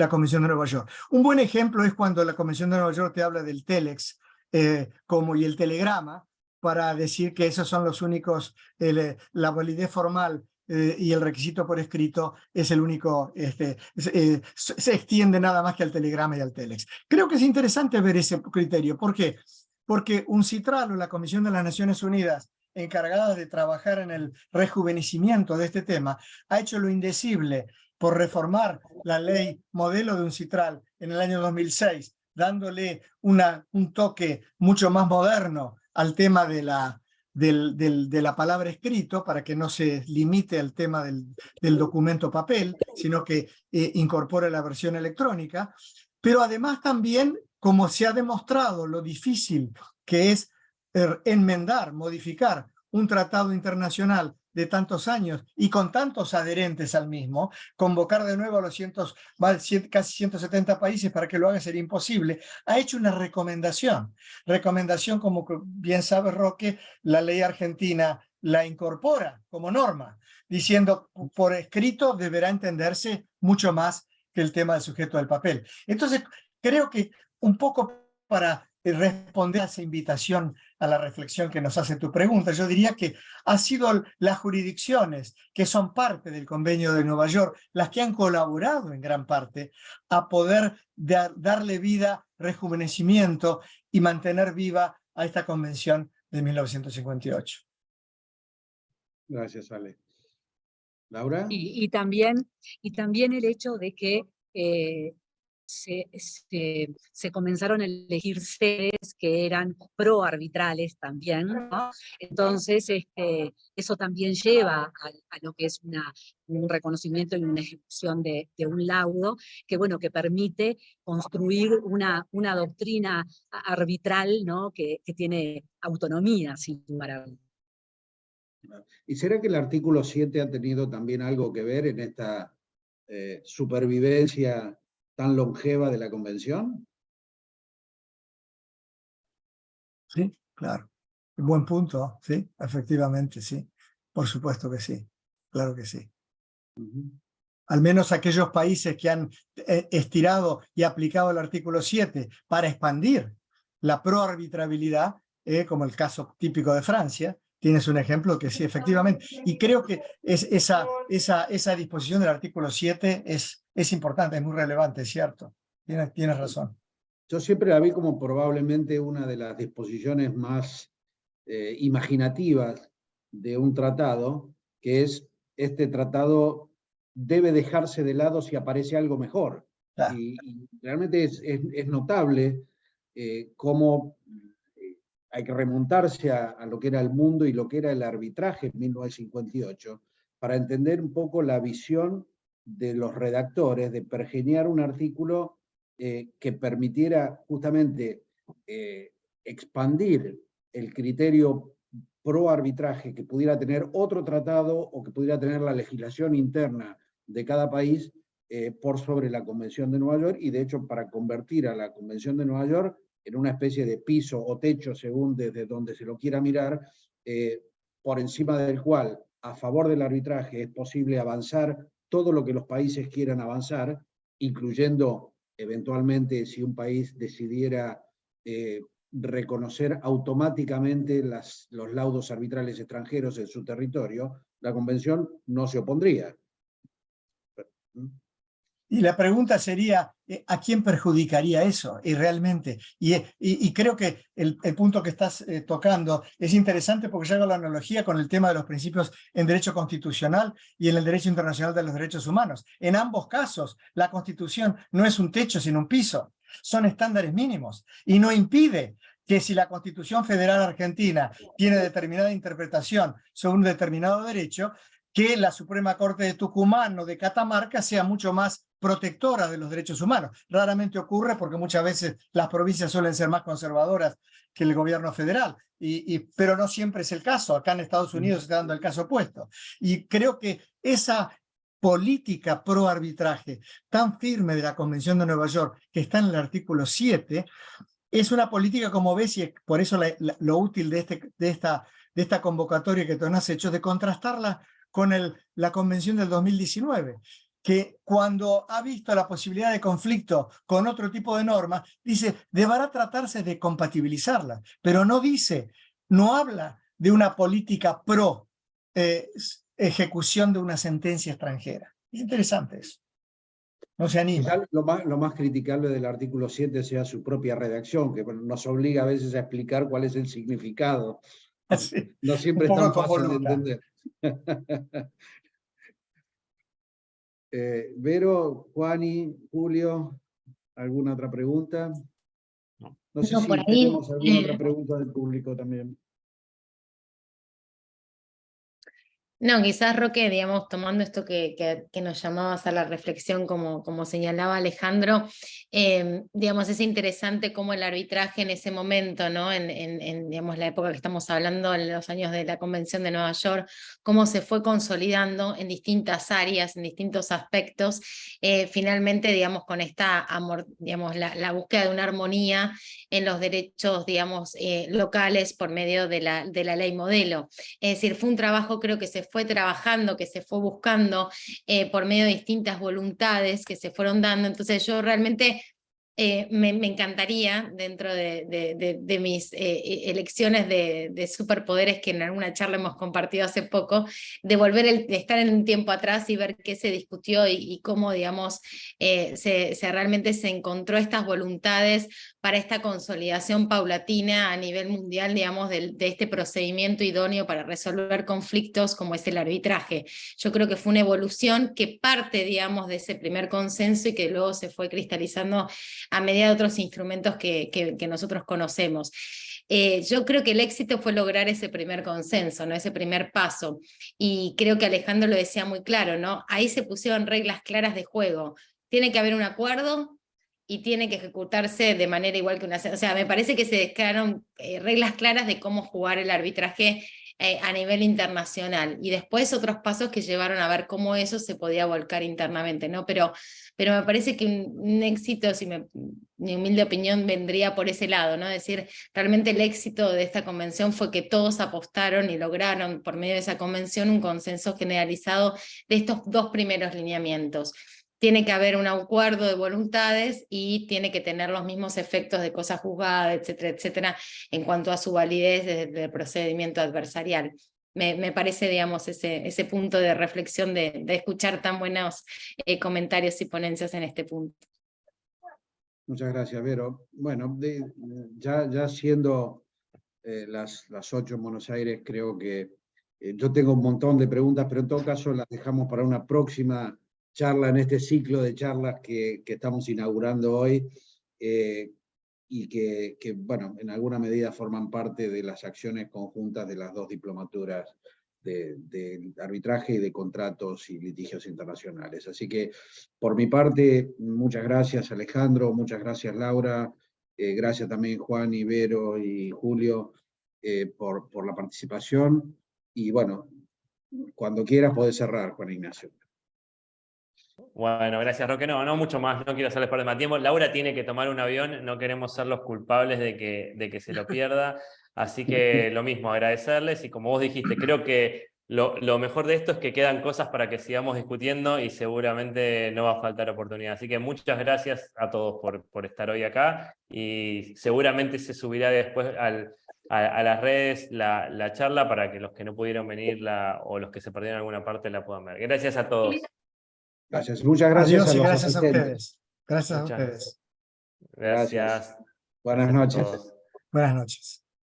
Convención de Nueva York. Un buen ejemplo es cuando la Convención de Nueva York te habla del telex y el telegrama, para decir que esos son los únicos, la validez formal y el requisito por escrito es el único, se extiende nada más que al telegrama y al telex. Creo que es interesante ver ese criterio. ¿Por qué? Porque UNCITRAL, o la Comisión de las Naciones Unidas, encargada de trabajar en el rejuvenecimiento de este tema, ha hecho lo indecible por reformar la ley modelo de UNCITRAL en el año 2006, dándole un toque mucho más moderno al tema de la palabra escrito, para que no se limite al tema del documento papel, sino que incorpore la versión electrónica. Pero además también, como se ha demostrado lo difícil que es enmendar, modificar un tratado internacional de tantos años y con tantos adherentes al mismo, convocar de nuevo a los casi 170 países para que lo haga sería imposible. Ha hecho una recomendación, como bien sabe Roque, la ley argentina la incorpora como norma, diciendo por escrito deberá entenderse mucho más que el tema del sujeto del papel. Entonces, creo que un poco para responder a esa invitación a la reflexión que nos hace tu pregunta, yo diría que ha sido las jurisdicciones que son parte del Convenio de Nueva York las que han colaborado en gran parte a poder darle vida, rejuvenecimiento y mantener viva a esta convención de 1958. Gracias, Ale. ¿Laura? Y también el hecho de que se comenzaron a elegir sedes que eran pro-arbitrales también, ¿no? Entonces, eso también lleva a lo que es un reconocimiento y una ejecución de un laudo, que, bueno, que permite construir una doctrina arbitral, ¿no? que tiene autonomía, sin lugar a dudas. ¿Y será que el artículo 7 ha tenido también algo que ver en esta supervivencia tan longeva de la Convención? Sí, claro. Buen punto, sí, efectivamente, sí. Por supuesto que sí, claro que sí. Al menos aquellos países que han estirado y aplicado el artículo 7 para expandir la proarbitrabilidad, como el caso típico de Francia, tienes un ejemplo que sí, efectivamente. Y creo que esa disposición del artículo 7 es importante, es muy relevante, es cierto. Tienes razón. Yo siempre la vi como probablemente una de las disposiciones más imaginativas de un tratado, que es este tratado debe dejarse de lado si aparece algo mejor. Claro. Y realmente es notable cómo hay que remontarse a lo que era el mundo y lo que era el arbitraje en 1958 para entender un poco la visión de los redactores de pergeñar un artículo que permitiera justamente expandir el criterio pro arbitraje que pudiera tener otro tratado o que pudiera tener la legislación interna de cada país por sobre la Convención de Nueva York, y de hecho para convertir a la Convención de Nueva York en una especie de piso o techo, según desde donde se lo quiera mirar, por encima del cual, a favor del arbitraje, es posible avanzar todo lo que los países quieran avanzar, incluyendo eventualmente si un país decidiera reconocer automáticamente los laudos arbitrales extranjeros en su territorio, la Convención no se opondría. Y la pregunta sería, ¿a quién perjudicaría eso? Y realmente, y creo que el punto que estás tocando es interesante porque yo hago la analogía con el tema de los principios en derecho constitucional y en el derecho internacional de los derechos humanos. En ambos casos, la Constitución no es un techo, sino un piso. Son estándares mínimos y no impide que si la Constitución Federal Argentina tiene determinada interpretación sobre un determinado derecho, que la Suprema Corte de Tucumán o de Catamarca sea mucho más protectora de los derechos humanos. Raramente ocurre porque muchas veces las provincias suelen ser más conservadoras que el gobierno federal, pero no siempre es el caso. Acá en Estados Unidos se está dando el caso opuesto. Y creo que esa política pro arbitraje tan firme de la Convención de Nueva York, que está en el artículo 7, es una política, como ves, y por eso lo útil de esta convocatoria que tú has hecho, de contrastarla con la Convención del 2019, que cuando ha visto la posibilidad de conflicto con otro tipo de normas, dice, deberá tratarse de compatibilizarla, pero no habla de una política pro ejecución de una sentencia extranjera. Es interesante eso. No se anima. Quizá lo más criticable del artículo 7 sea su propia redacción, que nos obliga a veces a explicar cuál es el significado. Sí, No siempre es tan fácil de convoluta. entender. Vero, Juani, Julio, ¿alguna otra pregunta? No sé No, si por ahí, tenemos alguna otra pregunta del público también. No, quizás Roque, digamos, tomando esto que nos llamabas a la reflexión, como señalaba Alejandro, digamos, es interesante cómo el arbitraje en ese momento, ¿no? Digamos, la época que estamos hablando, en los años de la Convención de Nueva York, cómo se fue consolidando en distintas áreas, en distintos aspectos, finalmente, digamos, con esta, digamos, la búsqueda de una armonía en los derechos, digamos, locales por medio de la ley modelo. Es decir, fue un trabajo, creo que se fue trabajando, que se fue buscando por medio de distintas voluntades que se fueron dando. Entonces yo realmente me encantaría, dentro de mis elecciones de superpoderes que en alguna charla hemos compartido hace poco, de estar en un tiempo atrás y ver qué se discutió y cómo, digamos, realmente se encontró estas voluntades para esta consolidación paulatina a nivel mundial, digamos, de este procedimiento idóneo para resolver conflictos como es el arbitraje. Yo creo que fue una evolución que parte, digamos, de ese primer consenso y que luego se fue cristalizando a medida de otros instrumentos que nosotros conocemos. Yo creo que el éxito fue lograr ese primer consenso, ¿no? Ese primer paso. Y creo que Alejandro lo decía muy claro, ¿no? Ahí se pusieron reglas claras de juego. Tiene que haber un acuerdo y tiene que ejecutarse de manera igual que una... O sea, me parece que se crearon reglas claras de cómo jugar el arbitraje a nivel internacional, y después otros pasos que llevaron a ver cómo eso se podía volcar internamente, ¿no? Pero me parece que un éxito, mi humilde opinión, vendría por ese lado, ¿no? Es decir, realmente el éxito de esta convención fue que todos apostaron y lograron por medio de esa convención un consenso generalizado de estos dos primeros lineamientos. Tiene que haber un acuerdo de voluntades y tiene que tener los mismos efectos de cosa juzgada, etcétera, etcétera, en cuanto a su validez desde el procedimiento adversarial. Me parece, digamos, ese punto de reflexión de escuchar tan buenos comentarios y ponencias en este punto. Muchas gracias, Vero. Bueno, ya siendo las 8 en Buenos Aires, creo que yo tengo un montón de preguntas, pero en todo caso las dejamos para una próxima charla en este ciclo de charlas que estamos inaugurando hoy, y que, bueno, en alguna medida forman parte de las acciones conjuntas de las dos diplomaturas de arbitraje y de contratos y litigios internacionales. Así que, por mi parte, muchas gracias, Alejandro, muchas gracias, Laura, gracias también Juan, Vero y Julio por la participación, y bueno, cuando quieras podés cerrar, Juan Ignacio. Bueno, gracias Roque. No mucho más, no quiero hacerles perder más tiempo. Laura tiene que tomar un avión, no queremos ser los culpables de que se lo pierda. Así que lo mismo, agradecerles y como vos dijiste, creo que lo mejor de esto es que quedan cosas para que sigamos discutiendo y seguramente no va a faltar oportunidad. Así que muchas gracias a todos por estar hoy acá y seguramente se subirá después a las redes la charla para que los que no pudieron venir o los que se perdieron alguna parte la puedan ver. Gracias a todos. Gracias, muchas gracias Adiós a y los gracias a asistentes. ustedes. Gracias a Muchas ustedes. Gracias. Buenas Gracias a noches. todos. Buenas noches.